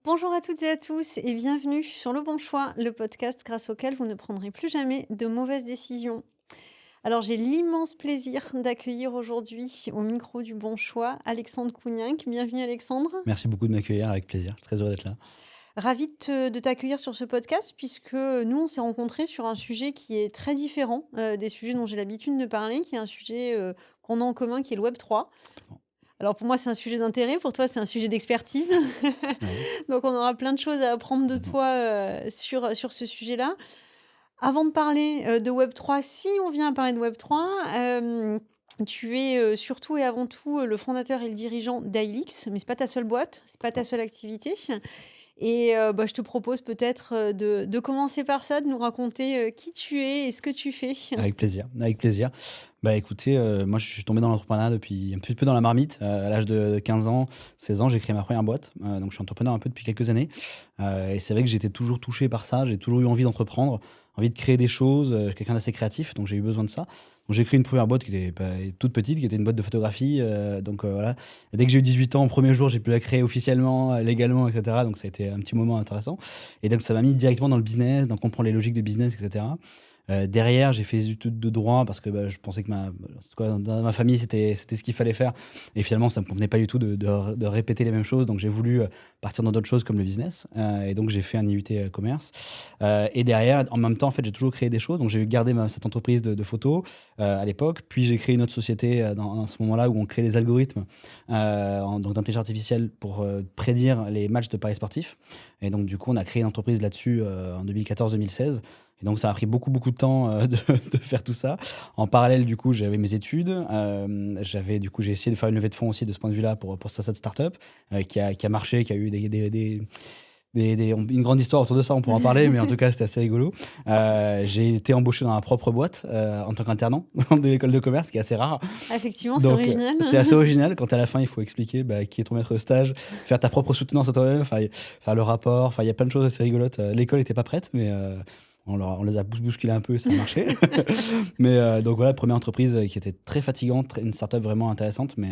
Bonjour à toutes et à tous et bienvenue sur Le Bon Choix, le podcast grâce auquel vous ne prendrez plus jamais de mauvaises décisions. Alors j'ai l'immense plaisir d'accueillir aujourd'hui au micro du Bon Choix Alexandre Cougninck. Bienvenue Alexandre. Merci beaucoup de m'accueillir avec plaisir. Très heureux d'être là. Ravie de t'accueillir sur ce podcast puisque nous on s'est rencontrés sur un sujet qui est très différent des sujets dont j'ai l'habitude de parler, qui est un sujet qu'on a en commun qui est le Web3. Complètement. Alors pour moi c'est un sujet d'intérêt, pour toi c'est un sujet d'expertise. Oui. Donc on aura plein de choses à apprendre de Mmh. toi sur ce sujet-là. Avant de parler, de Web3, si on vient à parler de Web3, tu es, surtout et avant tout, le fondateur et le dirigeant d'Ailix, mais c'est pas ta seule boîte, c'est pas ta Non. seule activité et bah, je te propose peut-être, de commencer par ça, de nous raconter, qui tu es et ce que tu fais. Avec plaisir, avec plaisir. Bah, écoutez, moi, je suis tombé dans l'entrepreneuriat depuis un petit peu dans la marmite. À l'âge de 15 ans, 16 ans, j'ai créé ma première boîte. Donc je suis entrepreneur un peu depuis quelques années. Et c'est vrai que j'étais toujours touché par ça. J'ai toujours eu envie d'entreprendre, envie de créer des choses. Quelqu'un d'assez créatif, donc j'ai eu besoin de ça. Donc j'ai créé une première boîte qui était, bah, toute petite, qui était une boîte de photographie. Voilà. Et dès que j'ai eu 18 ans, au premier jour, j'ai pu la créer officiellement, légalement, et cetera. Donc ça a été un petit moment intéressant. Et donc ça m'a mis directement dans le business, dans comprendre les logiques de business, et cetera. Derrière, j'ai fait des études de droit parce que, bah, je pensais que en tout cas, dans ma famille, c'était ce qu'il fallait faire et finalement, ça me convenait pas du tout de répéter les mêmes choses, donc j'ai voulu, partir dans d'autres choses comme le business, et donc j'ai fait un IUT, commerce, et derrière, en même temps, en fait, j'ai toujours créé des choses, donc j'ai gardé cette entreprise de photos, à l'époque, puis j'ai créé une autre société, dans ce moment-là où on crée les algorithmes, donc d'intelligence artificielle pour, prédire les matchs de paris sportifs et donc du coup, on a créé une entreprise là-dessus, en 2014-2016 et donc ça a pris beaucoup, beaucoup de temps, de faire tout ça. En parallèle, du coup, j'avais mes études, j'ai essayé de faire une levée de fonds aussi de ce point de vue-là pour cette start-up, qui a marché, qui a eu une grande histoire autour de ça, on pourra en parler, mais en tout cas, c'était assez rigolo. J'ai été embauché dans ma propre boîte, en tant qu'internant de l'école de commerce, ce qui est assez rare. Ah effectivement, c'est Donc, original. c'est assez original quand à la fin, il faut expliquer, bah, qui est ton maître de stage, faire ta propre soutenance à toi-même, enfin, faire le rapport, enfin, il y a plein de choses assez rigolotes. L'école était pas prête, mais on les a bousculés un peu et ça a marché. Mais donc voilà, première entreprise, qui était très fatigante, une start-up vraiment intéressante, mais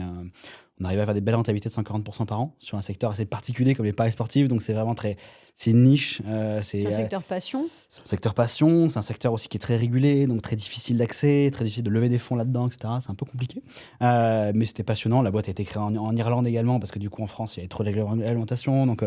on arrivait à faire des belles rentabilités de 140 par an sur un secteur assez particulier comme les paris sportifs, donc c'est vraiment c'est une niche, C'est un secteur passion. c'est un secteur passion, c'est un secteur aussi qui est très régulé, donc très difficile d'accès, très difficile de lever des fonds là-dedans, et cetera. C'est un peu compliqué, mais c'était passionnant. La boîte a été créée en Irlande également parce que du coup en France, il y avait trop de réglementation, donc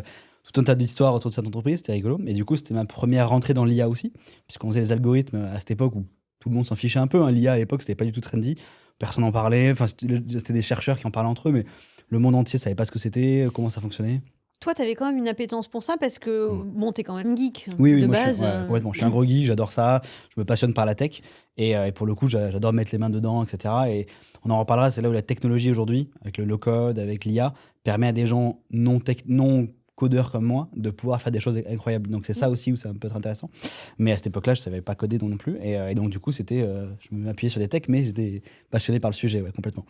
tout un tas d'histoires autour de cette entreprise, c'était rigolo et du coup, c'était ma première rentrée dans l'IA aussi, puisqu'on faisait les algorithmes à cette époque où tout le monde s'en fichait un peu, hein. L'IA à l'époque, c'était pas du tout trendy, personne n'en parlait, enfin, c'était des chercheurs qui en parlaient entre eux, mais le monde entier savait pas ce que c'était, comment ça fonctionnait. Toi, tu avais quand même une appétence pour ça parce que, Mmh. bon, tu es quand même geek Oui, oui, de moi je suis base, ouais, complètement. Je suis un gros geek, j'adore ça, je me passionne par la tech et pour le coup, j'adore mettre les mains dedans et cetera et on en reparlera, c'est là où la technologie aujourd'hui, avec le low code, avec l'IA, permet à des gens non codeurs comme moi de pouvoir faire des choses incroyables. Donc c'est ça aussi où ça peut être intéressant. Mais à cette époque-là, je savais pas coder non plus et donc du coup, je m'appuyais sur des techs, mais j'étais passionné par le sujet, ouais, complètement.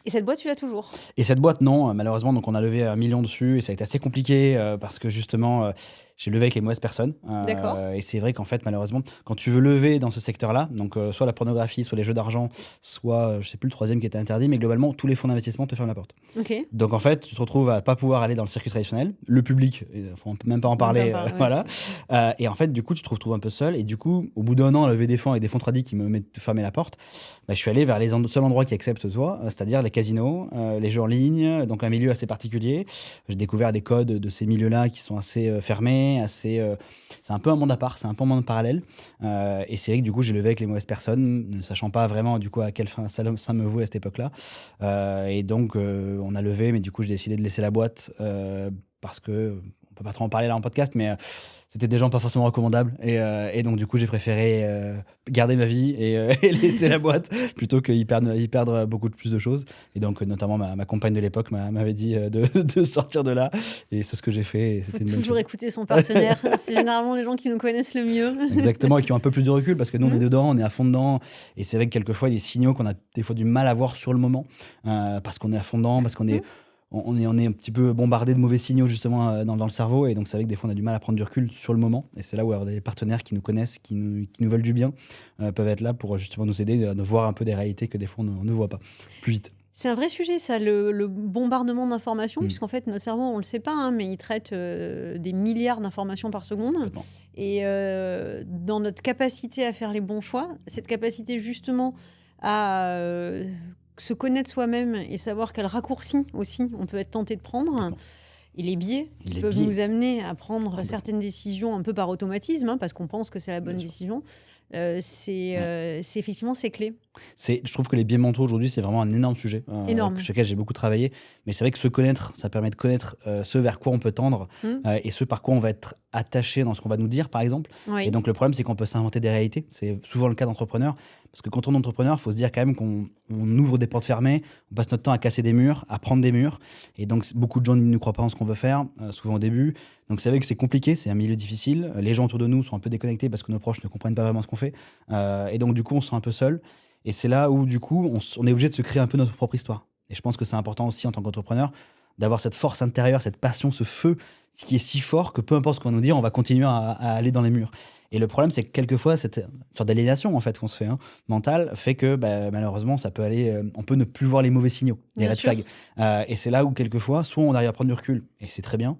et cette boîte, tu l'as toujours? Et cette boîte, non, malheureusement, donc on a levé 1 million dessus et ça a été assez compliqué, parce que justement, j'ai levé avec les mauvaises personnes, D'accord. et c'est vrai qu'en fait, malheureusement, quand tu veux lever dans ce secteur-là, donc soit la pornographie, soit les jeux d'argent, soit, je sais plus le troisième qui était interdit, mais globalement, tous les fonds d'investissement te ferment la porte. OK. Donc en fait, tu te retrouves à pas pouvoir aller dans le circuit traditionnel. Le public, faut même pas en Même pas parler, par ouais. voilà. Et en fait, du coup, tu te retrouves un peu seul et du coup, au bout d'1 an à lever des fonds avec des fonds tradis qui me mettent fermer la porte, bah, je suis allé vers les seuls endroits qui acceptent toi, c'est-à-dire les casinos, les jeux en ligne, donc un milieu assez particulier. J'ai découvert des codes de ces milieux-là qui sont assez, fermés, c'est un peu un monde à part, c'est un peu un monde parallèle, et c'est vrai que du coup, j'ai levé avec les mauvaises personnes, ne sachant pas vraiment du coup à quelle fin ça me vouait à cette époque-là. Et donc, on a levé, mais du coup, j'ai décidé de laisser la boîte, parce que on peut pas trop en parler là en podcast, mais c'était des gens pas forcément recommandables et donc du coup, j'ai préféré, garder ma vie et et laisser la boîte plutôt y perdre beaucoup plus de choses et donc notamment ma compagne de l'époque m'avait dit, de sortir de là et c'est ce que j'ai fait et Faut c'était une bonne toujours chose. écouter son partenaire. C'est généralement les gens qui nous connaissent le mieux. Exactement et qui ont un peu plus de recul parce que nous, on est Mmh. dedans, on est à fond dedans et c'est vrai que quelquefois, il y a des signaux qu'on a des fois du mal à voir sur le moment, parce qu'on est à fond dedans, parce qu'on Mmh. est on est un petit peu bombardé de mauvais signaux justement, dans le cerveau et donc c'est vrai que des fois, on a du mal à prendre du recul sur le moment et c'est là où avoir des partenaires qui nous connaissent, qui nous veulent du bien, peuvent être là pour justement nous aider à voir un peu des réalités que des fois on ne voit pas plus vite. C'est un vrai sujet ça, le bombardement d'informations, Mmh. puisqu'en fait notre cerveau, on le sait pas, hein, mais il traite, des milliards d'informations par seconde Complètement. et dans notre capacité à faire les bons choix, cette capacité justement à, se connaître soi-même et savoir quels raccourcis aussi on peut être tenté de prendre Complètement. et les biais Et qui les peuvent biais, nous amener à prendre complètement, certaines décisions un peu par automatisme, hein, parce qu'on pense que c'est la bien bonne sûr. décision, Ouais. c'est effectivement c'est clé. Je trouve que les biais mentaux aujourd'hui, c'est vraiment un énorme sujet, Énorme. sur lequel j'ai beaucoup travaillé. Mais c'est vrai que se connaître, ça permet de connaître, ce vers quoi on peut tendre, Mmh. et ce par quoi on va être attaché dans ce qu'on va nous dire, par exemple. Et Oui, donc le problème, c'est qu'on peut s'inventer des réalités. C'est souvent le cas d'entrepreneurs. Parce que quand on est entrepreneur, il faut se dire quand même qu'on ouvre des portes fermées, on passe notre temps à casser des murs, à prendre des murs. Et donc beaucoup de gens ne croient pas en ce qu'on veut faire, souvent au début. Donc c'est vrai que c'est compliqué, c'est un milieu difficile. Les gens autour de nous sont un peu déconnectés parce que nos proches ne comprennent pas vraiment ce qu'on fait. Et donc du coup, on se sent un peu seul. Et c'est là où, du coup, on est obligé de se créer un peu notre propre histoire. Et je pense que c'est important aussi en tant qu'entrepreneur d'avoir cette force intérieure, cette passion, ce feu, ce qui est si fort que peu importe ce qu'on va nous dire, on va continuer à aller dans les murs. Et le problème, c'est que quelquefois, cette sorte d'aliénation en fait qu'on se fait, hein, mentale, fait que bah, malheureusement, ça peut aller. On peut ne plus voir les mauvais signaux, les bien red sûr. flags. Et c'est là où quelquefois, soit on arrive à prendre du recul, et c'est très bien,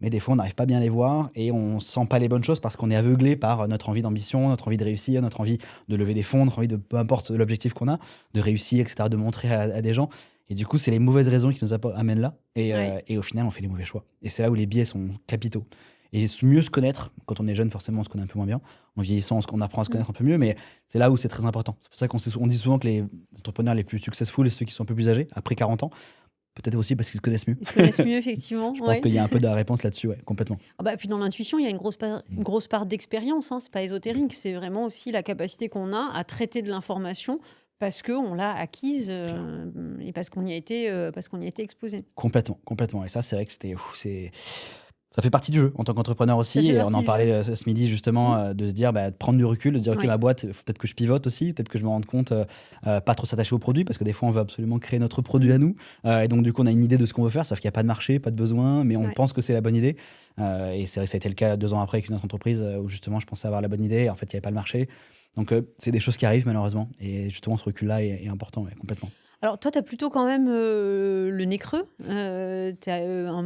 mais des fois, on n'arrive pas bien à les voir et on sent pas les bonnes choses parce qu'on est aveuglé par notre envie d'ambition, notre envie de réussir, notre envie de lever des fonds, notre envie de peu importe l'objectif qu'on a, de réussir, etc., de montrer à des gens. Et du coup, c'est les mauvaises raisons qui nous amènent là. Ouais. Et au final, on fait les mauvais choix. Et c'est là où les biais sont capitaux. Et mieux se connaître, quand on est jeune, forcément, on se connaît un peu moins bien. En vieillissant, on apprend à se Mmh. connaître un peu mieux, mais c'est là où c'est très important. C'est pour ça on dit souvent que les entrepreneurs les plus successful et ceux qui sont un peu plus âgés, après 40 ans, peut-être aussi parce qu'ils se connaissent mieux. Ils se connaissent mieux effectivement, Je pense ouais. qu'il y a un peu de la réponse là-dessus, ouais, complètement. Ah bah, puis dans l'intuition, il y a Mmh. une grosse part d'expérience, hein, c'est pas ésotérique, c'est vraiment aussi la capacité qu'on a à traiter de l'information parce qu'on l'a acquise, C'est clair. et parce qu'on y a été exposé. Complètement, complètement. Et ça, c'est vrai que ça fait partie du jeu en tant qu'entrepreneur Ça aussi. fait Et on partie en du jeu. parlait ce midi justement, Mmh. de se dire, bah, de prendre du recul, de se dire, ok, Oui, ma boîte, il faut peut-être que je pivote aussi, peut-être que je me rende compte, pas trop s'attacher au produit, parce que des fois, on veut absolument créer notre produit mmh, à nous. Et donc, du coup, on a une idée de ce qu'on veut faire, sauf qu'il n'y a pas de marché, pas de besoin, mais on ouais. pense que c'est la bonne idée. Et c'est vrai que ça a été le cas 2 ans après avec une autre entreprise où justement, je pensais avoir la bonne idée. Et en fait, il n'y avait pas le marché. Donc, c'est des choses qui arrivent malheureusement. Et justement, ce recul-là est important, ouais, complètement. Alors toi, tu as plutôt quand même, le nez creux, tu as, un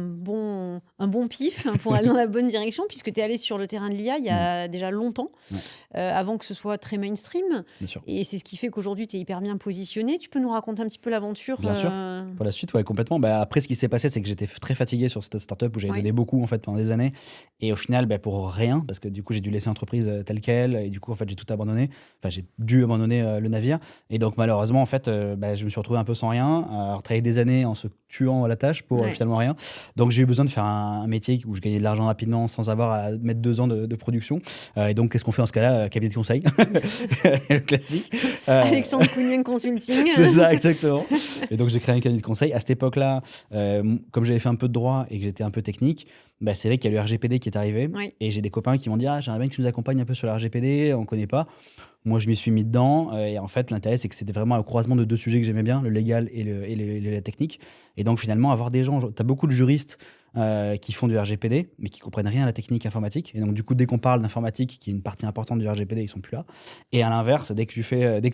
bon pif hein, pour aller dans la bonne direction puisque tu es allé sur le terrain de l'IA il y Mmh. a déjà longtemps, Ouais, avant que ce soit très mainstream bien sûr. et c'est ce qui fait qu'aujourd'hui tu es hyper bien positionné. Tu peux nous raconter un petit peu l'aventure, Bien sûr. Pour la suite, ouais, complètement. Bah, après, ce qui s'est passé, c'est que j'étais très fatigué sur cette startup où j'avais Oui, donné beaucoup en fait pendant des années. Et au final, bah, pour rien, parce que du coup, j'ai dû laisser l'entreprise telle quelle. Et du coup, en fait, j'ai tout abandonné. Enfin, j'ai dû abandonner le navire. Et donc, malheureusement, en fait, bah, je me suis retrouvé un peu sans rien, à travailler des années en se tuant à la tâche pour ouais. finalement rien. Donc, j'ai eu besoin de faire un métier où je gagnais de l'argent rapidement sans avoir à mettre 2 ans de production. Et donc, qu'est-ce qu'on fait en ce cas-là? Cabinet de conseil, le classique. Euh, Alexandre Cougnen Consulting. c'est ça, exactement. Et donc, j'ai créé un cabinet de conseil. À cette époque-là, comme j'avais fait un peu de droit et que j'étais un peu technique, bah, c'est vrai qu'il y a le RGPD qui est arrivé. Oui, Et j'ai des copains qui m'ont dit: ah, j'aimerais bien que tu nous accompagnes un peu sur le RGPD, on ne connaît pas. Moi, je m'y suis mis dedans. Et en fait, l'intérêt, c'est que c'était vraiment un croisement de deux sujets que j'aimais bien, le légal et la technique. Et donc, finalement, avoir des gens, tu as beaucoup de juristes qui font du RGPD, mais qui comprennent rien à la technique informatique. Et donc, du coup, dès qu'on parle d'informatique, qui est une partie importante du RGPD, ils sont plus là. Et à l'inverse, dès que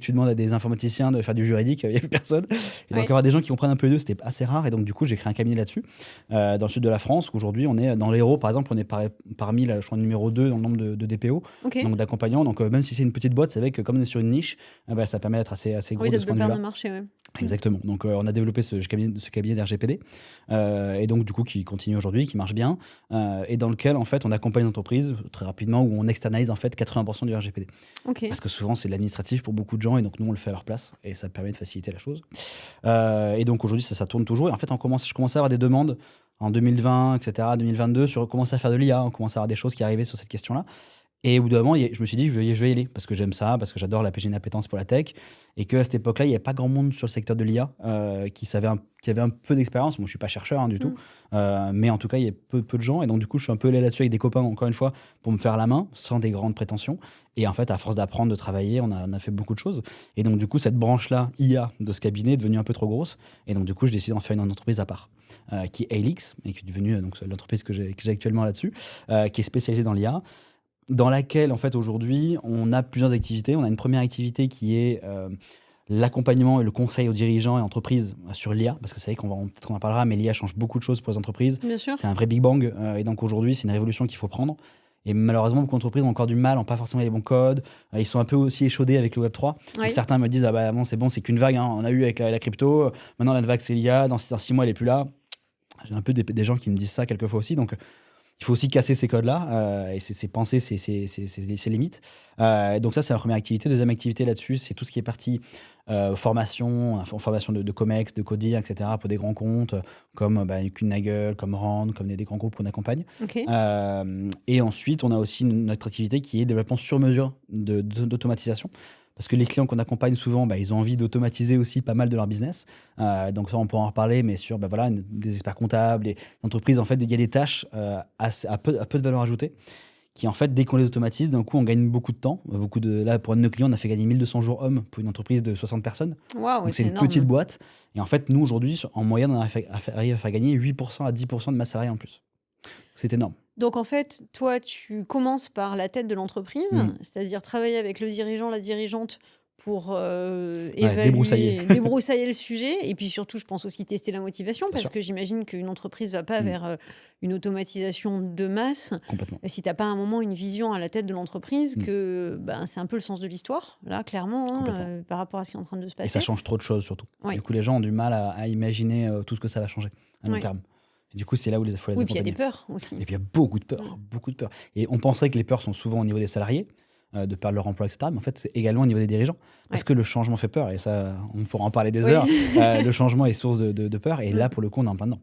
tu demandes à des informaticiens de faire du juridique, il n'y a plus personne. Et donc, oui. avoir des gens qui comprennent un peu les deux, c'était assez rare. Et donc, du coup, j'ai créé un cabinet là-dessus, dans le sud de la France, où aujourd'hui, on est dans l'Hérault, par exemple, on est parmi, là, je crois, numéro 2 dans le nombre de DPO, OK. donc d'accompagnants. Donc, même si c'est une petite boîte, c'est vrai que comme on est sur une niche, bah, ça permet d'être assez Oui, gros tu de as ce de point belles de parts de vue-là. marché, ouais. Mmh. Exactement. Donc, on a développé ce cabinet d'RGPD, et donc, du coup, qui continue aujourd'hui, qui marche bien, et dans lequel, en fait, on accompagne les entreprises très rapidement, où on externalise, en fait, 80% du RGPD. OK. Parce que souvent, c'est de l'administratif pour beaucoup de gens, et donc, nous, on le fait à leur place, et ça permet de faciliter la chose. Et donc, aujourd'hui, ça tourne toujours. Et en fait, je commençais à avoir des demandes en 2020, etc., 2022, sur commencer à faire de l'IA, on commençait à avoir des choses qui arrivaient sur cette question-là. Et au bout d'un moment, je me suis dit, je vais y aller, parce que j'aime ça, parce que j'adore j'ai une appétence pour la tech, et qu'à cette époque-là, il n'y avait pas grand monde sur le secteur de l'IA qui avait un peu d'expérience. Moi, je ne suis pas chercheur, hein, du tout, Mmh. mais en tout cas, il y a peu de gens, et donc du coup, je suis un peu allé là-dessus avec des copains, encore une fois, pour me faire la main, sans des grandes prétentions. Et en fait, à force d'apprendre, de travailler, on a fait beaucoup de choses. Et donc, du coup, cette branche-là, IA, de ce cabinet, est devenue un peu trop grosse. Et donc, du coup, je décide d'en faire une entreprise à part, qui est Alix, et qui est devenue donc, l'entreprise que j'ai actuellement là-dessus, qui est spécialisée dans l'IA, dans laquelle, en fait, aujourd'hui, on a plusieurs activités. On a une première activité qui est l'accompagnement et le conseil aux dirigeants et entreprises sur l'IA, parce que c'est vrai peut-être qu'on en parlera, mais l'IA change beaucoup de choses pour les entreprises. Bien sûr. C'est un vrai Big Bang, et donc aujourd'hui, c'est une révolution qu'il faut prendre. Et malheureusement, beaucoup d'entreprises ont encore du mal, n'ont pas forcément les bons codes. Ils sont un peu aussi échaudés avec le Web3. Oui. Donc certains me disent, ah bah bon, c'est qu'une vague, hein. On a eu avec la crypto, maintenant la vague c'est l'IA, dans 6 mois elle est plus là. J'ai un peu des gens qui me disent ça quelquefois aussi, donc il faut aussi casser ces codes-là, et c'est penser ces limites. Donc ça, c'est la première activité. Deuxième activité là-dessus, c'est tout ce qui est partie formation de COMEX, de CODIR, etc., pour des grands comptes, comme Kuehne+Nagel, comme Rand, comme des grands groupes qu'on accompagne. Ok. Et ensuite, on a aussi notre activité qui est développement sur mesure d'automatisation. Parce que les clients qu'on accompagne souvent, ils ont envie d'automatiser aussi pas mal de leur business. Donc ça, on pourra en reparler, mais sur des experts comptables, des entreprises, en fait, il y a des tâches à peu de valeur ajoutée qui, en fait, dès qu'on les automatise, d'un coup, on gagne beaucoup de temps. Là, pour un de nos clients, on a fait gagner 1200 jours hommes pour une entreprise de 60 personnes. Waouh, Donc c'est une énorme. petite boîte. Et en fait, nous, aujourd'hui, en moyenne, on arrive à faire gagner 8% à 10% de masse salariale en plus. C'est énorme. Donc en fait, toi, tu commences par la tête de l'entreprise, c'est-à-dire travailler avec le dirigeant, la dirigeante pour évaluer, débroussailler le sujet. Et puis surtout, je pense aussi tester la motivation, Bien parce sûr. que j'imagine qu'une entreprise ne va pas vers une automatisation de masse Complètement. si tu n'as pas à un moment une vision à la tête de l'entreprise que c'est un peu le sens de l'histoire, là, clairement, par rapport à ce qui est en train de se passer. Et ça change trop de choses, surtout. Oui. Du coup, les gens ont du mal à imaginer tout ce que ça va changer à long terme. Et du coup, c'est là où il faut les accompagner. Oui, puis il y a des peurs aussi. Et puis il y a beaucoup de peurs, beaucoup de peurs. Et on penserait que les peurs sont souvent au niveau des salariés, de perdre leur emploi, etc. Mais en fait, c'est également au niveau des dirigeants. Parce que le changement fait peur. Et ça, on pourra en parler des heures. Le changement est source de peur. Et là, pour le coup, on est en plein dedans.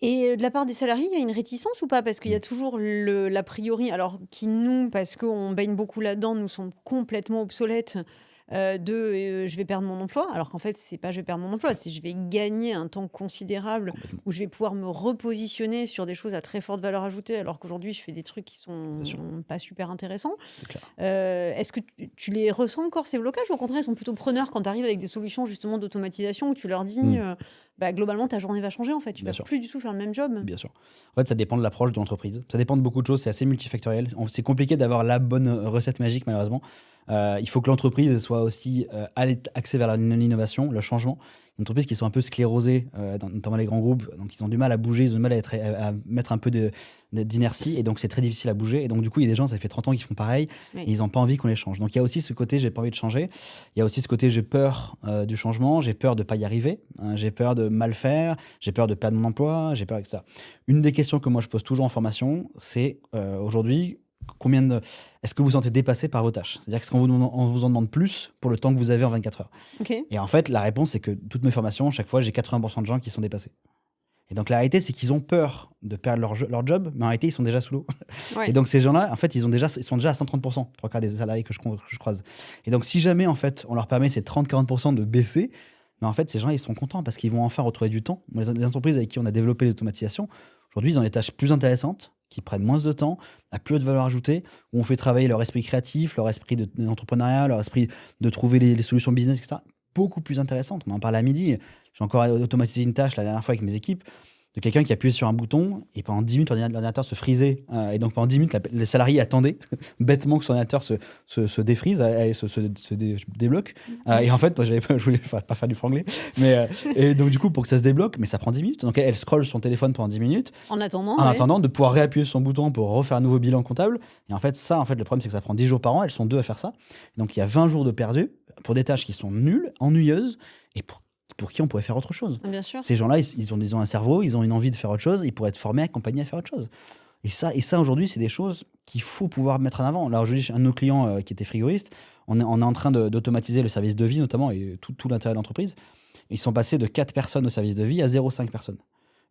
Et de la part des salariés, il y a une réticence ou pas? Parce qu'il y a toujours l'a priori, alors qui nous, parce qu'on baigne beaucoup là-dedans, nous semble complètement obsolète, je vais perdre mon emploi. Alors qu'en fait, c'est pas je vais perdre mon emploi, c'est je vais gagner un temps considérable où je vais pouvoir me repositionner sur des choses à très forte valeur ajoutée, alors qu'aujourd'hui, je fais des trucs qui sont pas super intéressants. C'est clair. Est-ce que tu les ressens encore, ces blocages, ou au contraire, ils sont plutôt preneurs quand tu arrives avec des solutions justement d'automatisation où tu leur dis globalement, ta journée va changer en fait, tu vas plus du tout faire le même job? Bien sûr. En fait, ça dépend de l'approche de l'entreprise. Ça dépend de beaucoup de choses, c'est assez multifactoriel. C'est compliqué d'avoir la bonne recette magique, malheureusement. Il faut que l'entreprise soit aussi axée vers l'innovation, le changement. Une entreprise qui sont un peu sclérosées, notamment les grands groupes, donc ils ont du mal à bouger, ils ont du mal à mettre un peu d'inertie, et donc c'est très difficile à bouger. Et donc du coup, il y a des gens, ça fait 30 ans qu'ils font pareil, et ils n'ont pas envie qu'on les change. Donc il y a aussi ce côté, j'ai pas envie de changer. Il y a aussi ce côté, j'ai peur du changement, j'ai peur de pas y arriver, j'ai peur de mal faire, j'ai peur de perdre mon emploi, j'ai peur avec ça. Une des questions que moi je pose toujours en formation, c'est aujourd'hui, est-ce que vous vous sentez dépassé par vos tâches? C'est-à-dire qu'on vous en demande plus pour le temps que vous avez en 24 heures. Et en fait, la réponse, c'est que toutes mes formations, chaque fois, j'ai 80% de gens qui sont dépassés. Et donc la réalité, c'est qu'ils ont peur de perdre leur job, mais en réalité, ils sont déjà sous l'eau. Et donc ces gens-là, en fait, ils sont déjà à 130%, 3/4 des salariés que je croise. Et donc si jamais, en fait, on leur permet ces 30-40% de baisser, mais en fait, ces gens-là, ils seront contents parce qu'ils vont enfin retrouver du temps. Les entreprises avec qui on a développé les automatisations, aujourd'hui, ils ont des tâches plus intéressantes, qui prennent moins de temps, à plus haute valeur ajoutée, où on fait travailler leur esprit créatif, leur esprit d'entrepreneuriat, leur esprit de trouver les solutions business, etc. Beaucoup plus intéressantes. On en parle à midi. J'ai encore automatisé une tâche la dernière fois avec mes équipes, de quelqu'un qui appuyait sur un bouton et pendant 10 minutes, l'ordinateur se frisait. Et donc pendant 10 minutes, les salariés attendaient bêtement que son ordinateur se défrise, se débloque. Et en fait, moi, je voulais pas faire du franglais. Et donc du coup, pour que ça se débloque, mais ça prend 10 minutes. Donc elle scrolle son téléphone pendant 10 minutes. En attendant De pouvoir réappuyer sur son bouton pour refaire un nouveau bilan comptable. Et en fait, le problème, c'est que ça prend 10 jours par an. Elles sont 2 à faire ça. Donc il y a 20 jours de perdu pour des tâches qui sont nulles, ennuyeuses, et pour qui on pourrait faire autre chose. Bien sûr. Ces gens-là, ils ont un cerveau, ils ont une envie de faire autre chose, ils pourraient être formés, accompagnés à faire autre chose. Et ça aujourd'hui, c'est des choses qu'il faut pouvoir mettre en avant. Là, aujourd'hui, un de nos clients qui était frigoriste, on est en train d'automatiser le service de vie, notamment, et tout l'intérêt de l'entreprise. Ils sont passés de 4 personnes au service de vie à 0,5 personnes.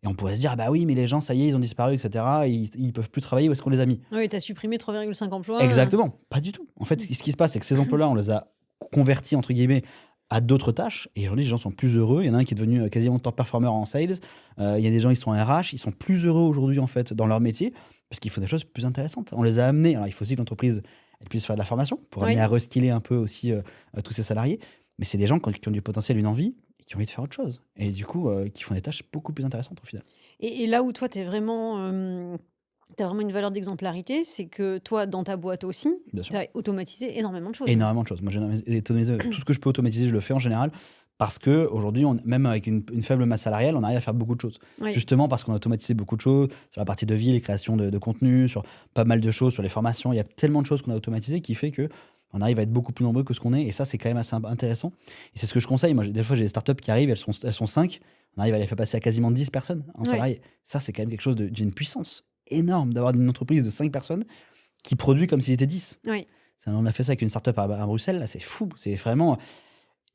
Et on pourrait se dire, bah oui, mais les gens, ça y est, ils ont disparu, etc. Ils peuvent plus travailler, où est-ce qu'on les a mis? Oui, tu as supprimé 3,5 emplois. Exactement, pas du tout. En fait, ce qui se passe, c'est que ces emplois-là, on les a convertis, entre guillemets, à d'autres tâches. Et aujourd'hui, les gens sont plus heureux. Il y en a un qui est devenu quasiment top performer en sales. Il y a des gens qui sont en RH. Ils sont plus heureux aujourd'hui, en fait, dans leur métier, parce qu'ils font des choses plus intéressantes. On les a amenés. Alors, il faut aussi que l'entreprise elle puisse faire de la formation pour amener à reskiller un peu aussi tous ses salariés. Mais c'est des gens qui ont du potentiel, une envie, et qui ont envie de faire autre chose. Et du coup, qui font des tâches beaucoup plus intéressantes au final. Et là où toi, tu es vraiment tu as vraiment une valeur d'exemplarité, c'est que toi, dans ta boîte aussi, Bien tu sûr. as automatisé énormément de choses. Énormément de choses. Moi, j'ai automatisé tout ce que je peux automatiser, je le fais en général parce qu'aujourd'hui, même avec une faible masse salariale, on arrive à faire beaucoup de choses. Oui, Justement parce qu'on a automatisé beaucoup de choses sur la partie de vie, les créations de contenu, sur pas mal de choses, sur les formations. Il y a tellement de choses qu'on a automatisées qui fait que on arrive à être beaucoup plus nombreux que ce qu'on est. Et ça, c'est quand même assez intéressant. Et c'est ce que je conseille. Moi, des fois, j'ai des startups qui arrivent, elles sont 5. On arrive à les faire passer à quasiment 10 personnes en oui, salarié. Ça, c'est quand même quelque chose d'une puissance énorme d'avoir une entreprise de 5 personnes qui produit comme s'ils étaient 10. oui. On a fait ça avec une startup à Bruxelles, là, c'est fou, c'est vraiment.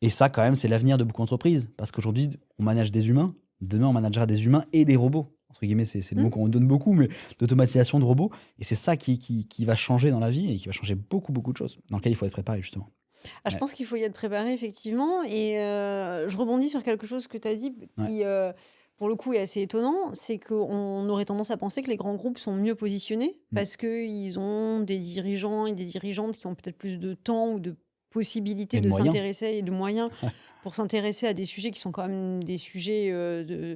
Et ça, quand même, c'est l'avenir de beaucoup d'entreprises. Parce qu'aujourd'hui, on manage des humains, demain, on managera des humains et des robots. Entre guillemets, c'est le mot qu'on donne beaucoup, mais d'automatisation de robots. Et c'est ça qui va changer dans la vie et qui va changer beaucoup, beaucoup de choses, dans lesquelles il faut être préparé, justement. Ah, je Ouais, pense qu'il faut y être préparé, effectivement. Et je rebondis sur quelque chose que tu as dit ouais. qui, pour le coup, est assez étonnant. C'est qu'on aurait tendance à penser que les grands groupes sont mieux positionnés Mm. parce qu'ils ont des dirigeants et des dirigeantes qui ont peut-être plus de temps ou de possibilités Et de de moyens. s'intéresser et de moyens Ouais, pour s'intéresser à des sujets qui sont quand même des sujets euh,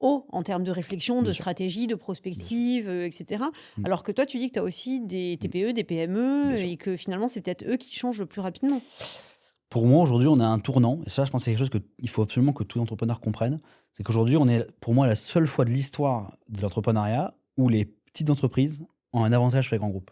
hauts en termes de réflexion, bien de sûr. stratégie, de Bien sûr. prospective, etc. Mm. Alors que toi, tu dis que tu as aussi des Mm. TPE, des PME Bien sûr. et que finalement, c'est peut-être eux qui changent le plus rapidement. Pour moi, aujourd'hui, on a un tournant. Et ça, je pense que c'est quelque chose qu'il faut absolument que tout entrepreneur comprenne. C'est qu'aujourd'hui, on est, pour moi, la seule fois de l'histoire de l'entrepreneuriat où les petites entreprises ont un avantage sur les grands groupes.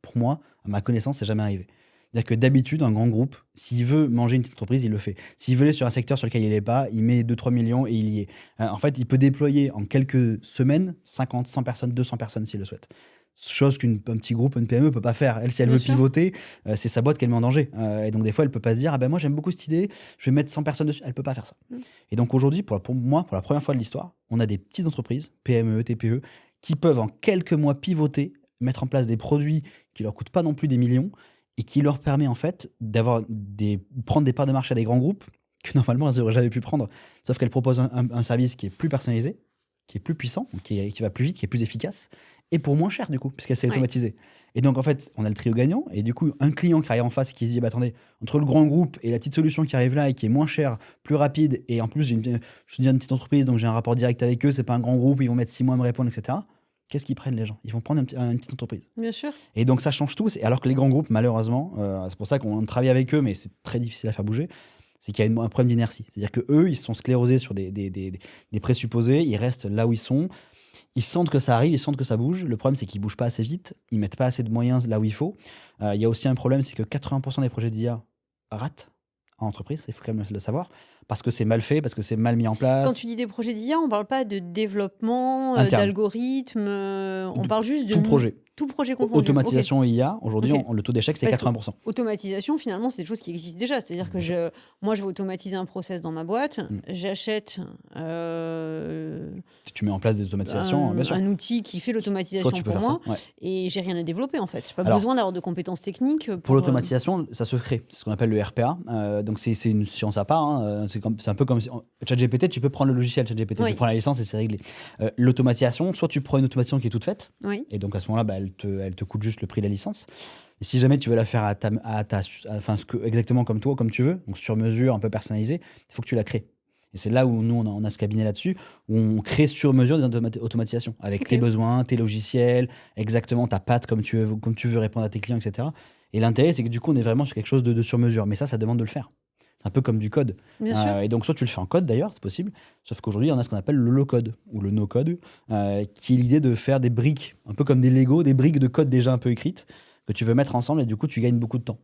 Pour moi, à ma connaissance, c'est jamais arrivé. C'est-à-dire que d'habitude, un grand groupe, s'il veut manger une petite entreprise, il le fait. S'il veut aller sur un secteur sur lequel il n'est pas, il met 2-3 millions et il y est. En fait, il peut déployer en quelques semaines 50, 100 personnes, 200 personnes s'il le souhaite. Chose qu'un petit groupe, une PME peut pas faire. Elle, si elle Bien veut sûr. pivoter, c'est sa boîte qu'elle met en danger. Et donc, des fois, elle peut pas se dire, ah ben moi, j'aime beaucoup cette idée, je vais mettre 100 personnes dessus. Elle peut pas faire ça. Mm. Et donc, aujourd'hui, pour moi, pour la première fois de l'histoire, on a des petites entreprises, PME, TPE, qui peuvent en quelques mois pivoter, mettre en place des produits qui leur coûtent pas non plus des millions et qui leur permet en fait prendre des parts de marché à des grands groupes que normalement elles n'auraient jamais pu prendre. Sauf qu'elles proposent un service qui est plus personnalisé, qui est plus puissant, qui va plus vite, qui est plus efficace et pour moins cher du coup, puisqu'elle s'est Oui, automatisée. Et donc en fait, on a le trio gagnant et du coup, un client qui arrive en face et qui se dit bah, attendez, entre le grand groupe et la petite solution qui arrive là et qui est moins chère, plus rapide et en plus, je te dis une petite entreprise donc j'ai un rapport direct avec eux, c'est pas un grand groupe, ils vont mettre 6 mois à me répondre, etc. Qu'est-ce qu'ils prennent les gens? Ils vont prendre une petite entreprise. bien sûr. Et donc ça change tout. Alors que les grands groupes, malheureusement, c'est pour ça qu'on travaille avec eux, mais c'est très difficile à faire bouger, c'est qu'il y a un problème d'inertie. C'est-à-dire qu'eux, ils sont sclérosés sur des présupposés, ils restent là où ils sont, ils sentent que ça arrive, ils sentent que ça bouge. Le problème, c'est qu'ils ne bougent pas assez vite, ils ne mettent pas assez de moyens là où il faut. Il y a aussi un problème, c'est que 80% des projets d'IA ratent en entreprise, il faut quand même le savoir, parce que c'est mal fait, parce que c'est mal mis en Quand place, tu dis des projets d'IA, on ne parle pas de développement, interne. d'algorithmes, on De parle juste de tout projet. tout projet confondu. Ok, Automatisation et IA, aujourd'hui, ok. le taux d'échec, c'est Parce que 80%. automatisation, finalement, c'est des choses qui existent déjà. C'est-à-dire que Bien sûr. moi, je vais automatiser un process dans ma boîte, Mm. j'achète Tu mets en place des automatisations, bien sûr. un outil qui fait Soit l'automatisation tu peux pour faire ça. moi Ouais. et j'ai rien à développer en fait. J'ai pas Alors, besoin d'avoir de compétences techniques pour pour. l'automatisation, ça se crée. C'est ce qu'on appelle le RPA. Donc, c'est une science à part. Hein. C'est un peu comme ChatGPT, tu peux prendre le logiciel ChatGPT, tu Oui, prends la licence et c'est réglé. L'automatisation, soit tu prends une automatisation qui est toute faite, oui, et donc à ce moment-là, bah, elle te coûte juste le prix de la licence. Et si jamais tu veux la faire enfin, exactement comme toi, comme tu veux, donc sur mesure, un peu personnalisé, il faut que tu la crées. Et c'est là où nous, on a ce cabinet là-dessus, où on crée sur mesure des automatisations, avec tes ok, besoins, tes logiciels, exactement ta patte comme tu veux répondre à tes clients, etc. Et l'intérêt, c'est que du coup, on est vraiment sur quelque chose de sur mesure. Mais ça demande de le faire. C'est un peu comme du code. bien sûr. Et donc, soit tu le fais en code d'ailleurs, c'est possible. Sauf qu'aujourd'hui, on a ce qu'on appelle le low-code ou le no-code, qui est l'idée de faire des briques, un peu comme des Lego, des briques de code déjà un peu écrites, que tu peux mettre ensemble et du coup, tu gagnes beaucoup de temps.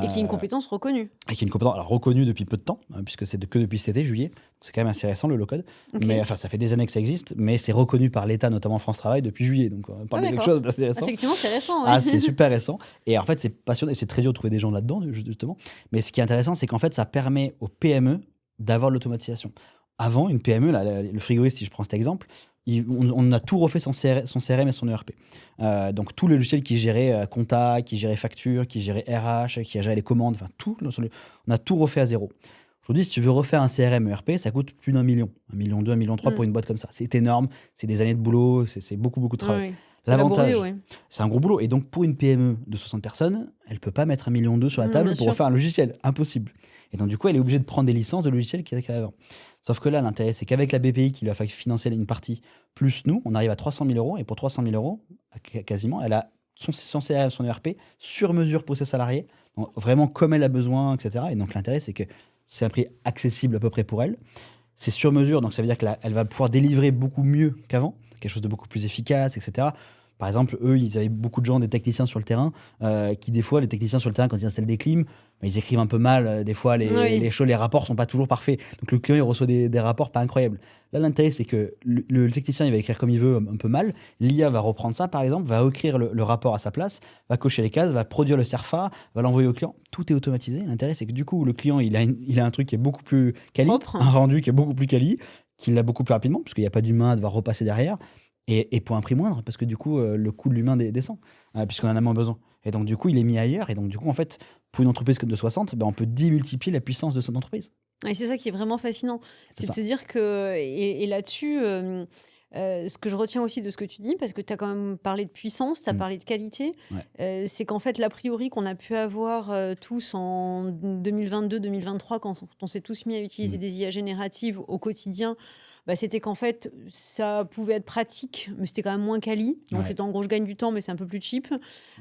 Et qui est une Euh, compétence reconnue. et qui est une compétence alors, reconnue depuis peu de temps, puisque c'est que depuis cet été, juillet. C'est quand même assez récent le low-code. Ok. Mais enfin, ça fait des années que ça existe, mais c'est reconnu par l'État, notamment France Travail, depuis juillet. Donc, on Ah parle de quelque d'accord. chose d'assez récent. Effectivement, c'est récent. Ah, Ouais. c'est super récent. Et en fait, c'est passionnant. Et c'est très dur de trouver des gens là-dedans, justement. Mais ce qui est intéressant, c'est qu'en fait, ça permet aux PME d'avoir de l'automatisation. Avant, une PME, le frigoriste, si je prends cet exemple, on a tout refait son CRM et son ERP. Donc, tout le logiciel qui gérait compta, qui gérait facture, qui gérait RH, qui gérait les commandes, enfin, tout, on a tout refait à zéro. Aujourd'hui, si tu veux refaire un CRM ERP, ça coûte plus d'1 million. 1,2 million, 1,3 million pour Mm. une boîte comme ça. C'est énorme, c'est des années de boulot, c'est beaucoup, beaucoup de travail. Ouais. C'est laborieux, L'avantage, ouais. c'est un gros boulot. Et donc, pour une PME de 60 personnes, elle ne peut pas mettre 1,2 million sur la Mm, table bien pour sûr. refaire un logiciel. Impossible. Et donc, du coup, elle est obligée de prendre des licences de logiciels qu'elle avait avant. Sauf que là, l'intérêt, c'est qu'avec la BPI qui lui a financé une partie, plus nous, on arrive à 300 000 euros. Et pour 300 000 euros, quasiment, elle a son CRM, son ERP, sur mesure pour ses salariés, donc vraiment comme elle a besoin, etc. Et donc l'intérêt, c'est que c'est un prix accessible à peu près pour elle. C'est sur mesure, donc ça veut dire qu'elle va pouvoir délivrer beaucoup mieux qu'avant, quelque chose de beaucoup plus efficace, etc. Par exemple, eux, ils avaient beaucoup de gens, des techniciens sur le terrain, qui des fois, les techniciens sur le terrain, quand ils installent des clims, bah, ils écrivent un peu mal. Des fois, Oui. les rapports sont pas toujours parfaits. Donc le client, il reçoit des rapports pas incroyables. Là, l'intérêt, c'est que le technicien, il va écrire comme il veut, un peu mal. L'IA va reprendre ça, par exemple, va écrire le rapport à sa place, va cocher les cases, va produire le CERFA, va l'envoyer au client. Tout est automatisé. L'intérêt, c'est que du coup, le client, il a un truc qui est beaucoup plus quali, Propre. un rendu qui est beaucoup plus quali, qu'il l'a beaucoup plus rapidement, parce qu'il n'y a pas d'humain à devoir repasser derrière. Et pour un prix moindre, parce que du coup, le coût de l'humain descend, puisqu'on en a moins besoin. Et donc, du coup, il est mis ailleurs. Et donc, du coup, en fait, pour une entreprise de 60, ben, on peut démultiplier la puissance de cette entreprise. Et c'est ça qui est vraiment fascinant. C'est C'est de ça. se dire que, et là-dessus, ce que je retiens aussi de ce que tu dis, parce que tu as quand même parlé de puissance, tu as Mm. parlé de qualité, Ouais. c'est qu'en fait, l'a priori qu'on a pu avoir tous en 2022-2023, quand on s'est tous mis à utiliser Mm. des IA génératives au quotidien, bah, c'était qu'en fait, ça pouvait être pratique, mais c'était quand même moins quali. Donc, Ouais. c'était en gros, je gagne du temps, mais c'est un peu plus cheap.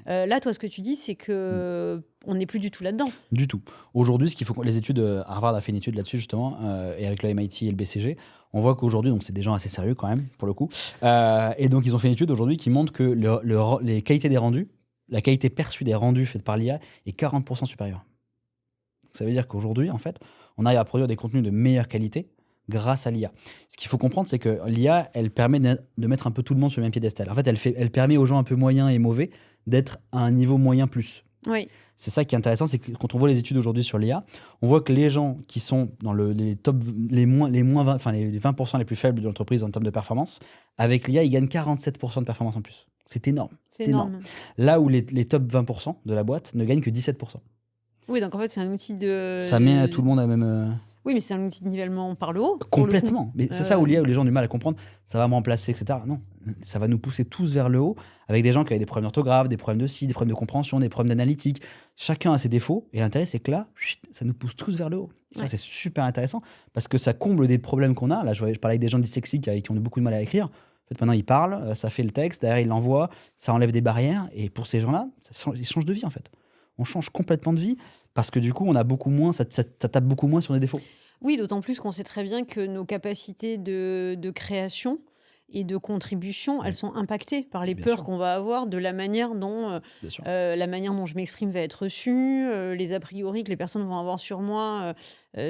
Là, toi, ce que tu dis, c'est Mm. que on n'est plus du tout là-dedans. Du tout. Aujourd'hui, ce qu'il faut, les études, Harvard a fait une étude là-dessus justement, et avec le MIT et le BCG, on voit qu'aujourd'hui, donc c'est des gens assez sérieux quand même pour le coup, et donc ils ont fait une étude aujourd'hui qui montre que les qualités des rendus, la qualité perçue des rendus faits par l'IA est 40% supérieure. Ça veut dire qu'aujourd'hui, en fait, on arrive à produire des contenus de meilleure qualité grâce à l'IA. Ce qu'il faut comprendre, c'est que l'IA, elle permet de mettre un peu tout le monde sur le même piédestal. En fait, elle permet aux gens un peu moyens et mauvais d'être à un niveau moyen plus. Oui. C'est ça qui est intéressant, c'est que quand on voit les études aujourd'hui sur l'IA, on voit que les gens qui sont dans les top, les moins 20, enfin les 20% les plus faibles de l'entreprise en termes de performance, avec l'IA, ils gagnent 47% de performance en plus. C'est énorme. C'est C'est énorme. énorme. Là où les top 20% de la boîte ne gagnent que 17%. Oui, donc en fait, c'est un outil Ça met tout de. le monde à la même. Oui, mais c'est un outil de nivellement par le haut, pour le coup. Complètement. Mais c'est ça où l'IA, où les gens ont du mal à comprendre, ça va me remplacer, etc. Non, ça va nous pousser tous vers le haut, avec des gens qui avaient des problèmes d'orthographe, des problèmes de ci, des problèmes de compréhension, des problèmes d'analytique. Chacun a ses défauts, et l'intérêt, c'est que là, ça nous pousse tous vers le haut. Ça, Ouais. c'est super intéressant, parce que ça comble des problèmes qu'on a. Là, je parlais avec des gens dyslexiques qui ont beaucoup de mal à écrire. En fait, maintenant, ils parlent, ça fait le texte, derrière, ils l'envoient, ça enlève des barrières, et pour ces gens-là, ils changent de vie, en fait. On change complètement de vie, parce que du coup, on a beaucoup moins, ça tape beaucoup moins sur des défauts. Oui, d'autant plus qu'on sait très bien que nos capacités de création et de contribution, elles sont impactées par les Bien peurs sûr. qu'on va avoir de la manière dont, Bien sûr. la manière dont je m'exprime va être reçue, les a priori que les personnes vont avoir sur moi,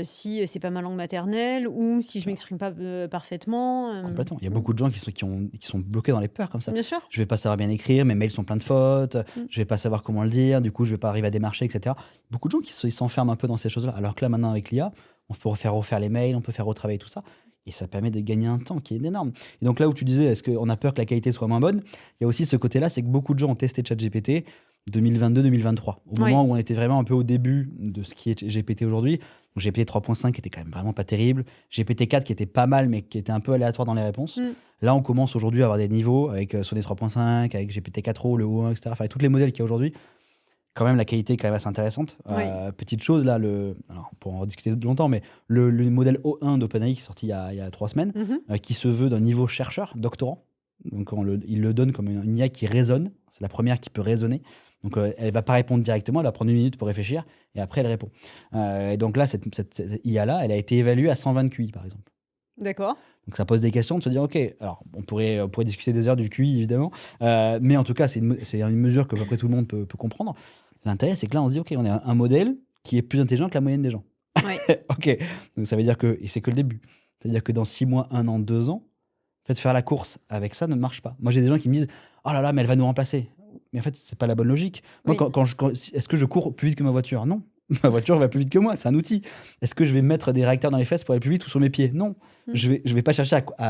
si c'est pas ma langue maternelle ou si je m'exprime pas parfaitement. Complètement. Il y a beaucoup de gens qui sont bloqués dans les peurs comme ça. Bien sûr. Je vais pas savoir bien écrire, mes mails sont pleins de fautes, Mm. je vais pas savoir comment le dire, du coup je vais pas arriver à démarcher, etc. Beaucoup de gens ils s'enferment un peu dans ces choses-là. Alors que là maintenant avec l'IA, on peut refaire les mails, on peut faire retravailler tout ça. Et ça permet de gagner un temps qui est énorme. Et donc là où tu disais, est-ce qu'on a peur que la qualité soit moins bonne, il y a aussi ce côté-là, c'est que beaucoup de gens ont testé ChatGPT 2022-2023, au Oui. moment où on était vraiment un peu au début de ce qui est GPT aujourd'hui. Donc GPT 3.5 qui était quand même vraiment pas terrible, GPT 4 qui était pas mal mais qui était un peu aléatoire dans les réponses. Mm. Là on commence aujourd'hui à avoir des niveaux avec Sonnet 3.5, avec GPT 4o, le O1, etc. Enfin, avec tous les modèles qu'il y a aujourd'hui, quand même la qualité est quand même assez intéressante. Oui. Petite chose là, alors pour en discuter longtemps, mais le modèle O1 d'OpenAI qui est sorti il y a 3 semaines, Mhm. qui se veut d'un niveau chercheur, doctorant. Donc il le donne comme une IA qui raisonne, c'est la première qui peut raisonner. Donc elle va pas répondre directement, elle va prendre une minute pour réfléchir et après elle répond. Et donc là, cette IA-là, elle a été évaluée à 120 QI par exemple. D'accord. Donc ça pose des questions de se dire, ok, alors on pourrait discuter des heures du QI évidemment, mais en tout cas c'est une mesure que à peu près tout le monde peut comprendre. L'intérêt c'est que là on se dit, ok, on a un modèle qui est plus intelligent que la moyenne des gens. Oui. Ok, donc ça veut dire que, et c'est que le début, c'est-à-dire que dans 6 mois, 1 an, 2 ans, en fait, faire la course avec ça ne marche pas. Moi j'ai des gens qui me disent, oh là là, mais elle va nous remplacer. Mais en fait, c'est pas la bonne logique. Moi, Oui. est-ce que je cours plus vite que ma voiture? Non. Ma voiture va plus vite que moi, c'est un outil. Est-ce que je vais mettre des réacteurs dans les fesses pour aller plus vite ou sur mes pieds? Non. Mm. Je vais pas chercher à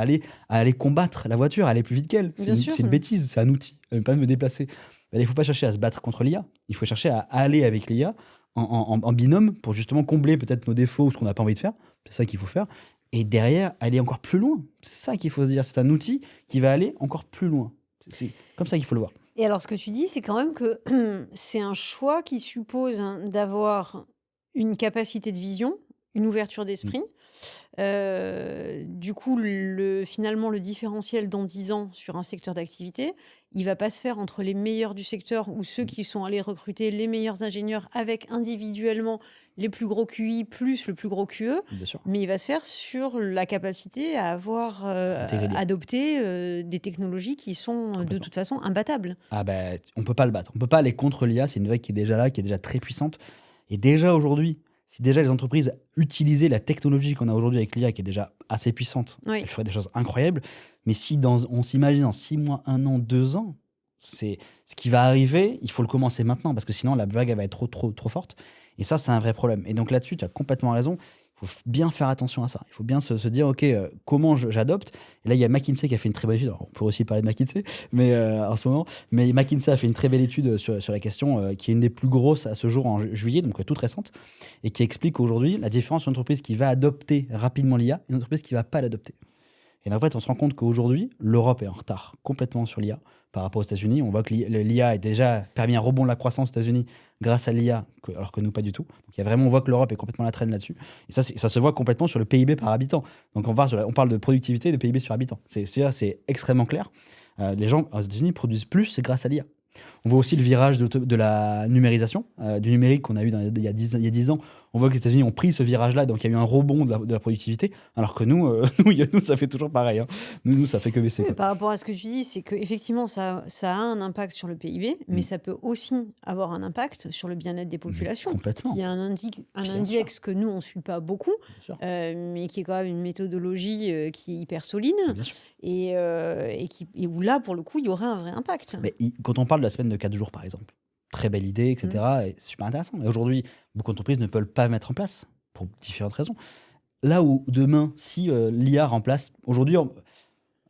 aller combattre la voiture, à aller plus vite qu'elle. Bien sûr. C'est une bêtise, c'est un outil. Elle ne peut pas me déplacer. Il ne faut pas chercher à se battre contre l'IA. Il faut chercher à aller avec l'IA en binôme pour justement combler peut-être nos défauts ou ce qu'on n'a pas envie de faire. C'est ça qu'il faut faire. Et derrière, aller encore plus loin. C'est ça qu'il faut se dire. C'est un outil qui va aller encore plus loin. C'est comme ça qu'il faut le voir. Et alors, ce que tu dis, c'est quand même que c'est un choix qui suppose d'avoir une capacité de vision, une ouverture d'esprit, Du coup, finalement, le différentiel dans 10 ans sur un secteur d'activité, il va pas se faire entre les meilleurs du secteur ou ceux qui sont allés recruter les meilleurs ingénieurs avec individuellement les plus gros QI plus le plus gros QE, bien sûr, mais il va se faire sur la capacité à avoir, intégrer l'IA, adopté, des technologies qui sont, de complètement. toute façon imbattables. Ah ben, on peut pas le battre. On peut pas aller contre l'IA, c'est une vague qui est déjà là, qui est déjà très puissante. Et déjà aujourd'hui, si déjà les entreprises utilisaient la technologie qu'on a aujourd'hui avec l'IA, qui est déjà assez puissante, Oui, elles feraient des choses incroyables. Mais si on s'imagine en 6 mois, 1 an, 2 ans, c'est ce qui va arriver, il faut le commencer maintenant, parce que sinon la vague elle va être trop, trop, trop forte. Et ça, c'est un vrai problème. Et donc là-dessus, tu as complètement raison. Il faut bien faire attention à ça. Il faut bien se dire, OK, comment j'adopte. Et là, il y a McKinsey qui a fait une très belle étude. Alors, on pourrait aussi parler de McKinsey mais, en ce moment. Mais McKinsey a fait une très belle étude sur la question, qui est une des plus grosses à ce jour en juillet, donc toute récente, et qui explique aujourd'hui la différence entre une entreprise qui va adopter rapidement l'IA et une entreprise qui ne va pas l'adopter. Et en fait, on se rend compte qu'aujourd'hui, l'Europe est en retard complètement sur l'IA par rapport aux États-Unis. On voit que l'IA a déjà permis un rebond de la croissance aux États-Unis grâce à l'IA, alors que nous, pas du tout. Donc, on voit que l'Europe est complètement à la traîne là-dessus. Et ça, ça se voit complètement sur le PIB par habitant. Donc, on parle de productivité et de PIB sur habitant. C'est extrêmement clair. Les gens aux États-Unis produisent plus, c'est grâce à l'IA. On voit aussi le virage de la numérisation, du numérique qu'on a eu il y a 10 ans. On voit que les États-Unis ont pris ce virage-là, donc il y a eu un rebond de la productivité, alors que nous, nous, ça fait toujours pareil, hein. Nous, ça fait que baisser, oui, quoi. par rapport à ce que tu dis, c'est qu'effectivement ça a un impact sur le PIB, mais Mm. ça peut aussi avoir un impact sur le bien-être des Mais populations. Il complètement, y a un bien sûr, index que nous, on ne suit pas beaucoup, bien sûr, mais qui est quand même une méthodologie, qui est hyper solide bien sûr. et où là, pour le coup, il y aurait un vrai impact. Mais quand on parle de la semaine de 4 jours, par exemple, très belle idée, Mmh. etc., et c'est super intéressant. Et aujourd'hui, beaucoup d'entreprises ne peuvent pas mettre en place, pour différentes raisons. Là où demain, si l'IA remplace, aujourd'hui,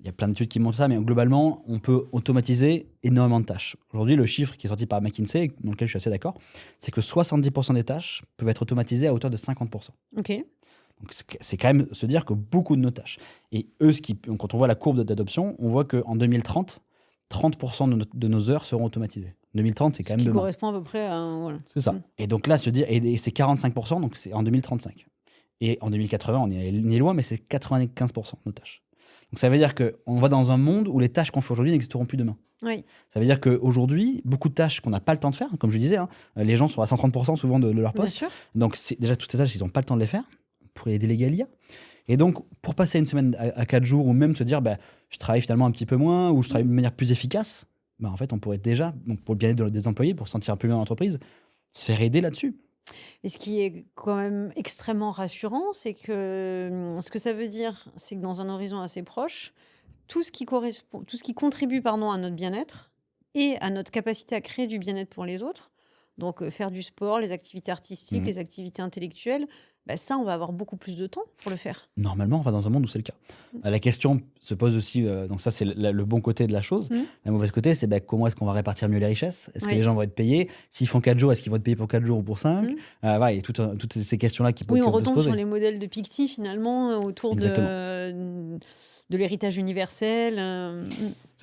il y a plein d'études qui montrent ça, mais globalement, on peut automatiser énormément de tâches. Aujourd'hui, le chiffre qui est sorti par McKinsey, dans lequel je suis assez d'accord, c'est que 70% des tâches peuvent être automatisées à hauteur de 50%. OK. Donc c'est quand même se dire que beaucoup de nos tâches. Et eux, quand on voit la courbe d'adoption, on voit qu'en 2030, 30% de nos heures seront automatisées. 2030, c'est Ce quand même qui demain. correspond à peu près à un voilà. C'est ça. Mmh. Et donc là, se dire, et c'est 45%, donc c'est en 2035. Et en 2080, on est loin, mais c'est 95% de nos tâches. Donc ça veut dire qu'on va dans un monde où les tâches qu'on fait aujourd'hui n'existeront plus demain. Oui, Ça veut dire qu'aujourd'hui, beaucoup de tâches qu'on n'a pas le temps de faire, comme je disais, hein, les gens sont à 130% souvent de leur bien poste. sûr. Donc déjà, toutes ces tâches, ils n'ont pas le temps de les faire. On pourrait les déléguer à l'IA. Et donc, pour passer une semaine à 4 jours, ou même se dire, bah, je travaille finalement un petit peu moins, ou je travaille de manière plus efficace, bah, en fait, on pourrait déjà, donc pour le bien-être des employés, pour se sentir un peu bien dans l'entreprise, se faire aider là-dessus. Et ce qui est quand même extrêmement rassurant, c'est que, ce que ça veut dire, c'est que dans un horizon assez proche, tout ce qui contribue, pardon, à notre bien-être et à notre capacité à créer du bien-être pour les autres, donc faire du sport, les activités artistiques, Mhm. les activités intellectuelles, bah, ça, on va avoir beaucoup plus de temps pour le faire. Normalement, on va dans un monde où c'est le cas. Mmh. La question se pose aussi, donc ça c'est le bon côté de la chose. Mmh. La mauvaise côté, c'est bah, comment est-ce qu'on va répartir mieux les richesses. Est-ce que les Oui. gens vont être payés? S'ils font 4 jours, est-ce qu'ils vont être payés pour 4 jours ou pour 5? Mmh. Voilà, il y a toutes ces questions-là Oui, on qu'on peut se retombe sur poser. les modèles de Pictet finalement, autour Exactement. de l'héritage universel,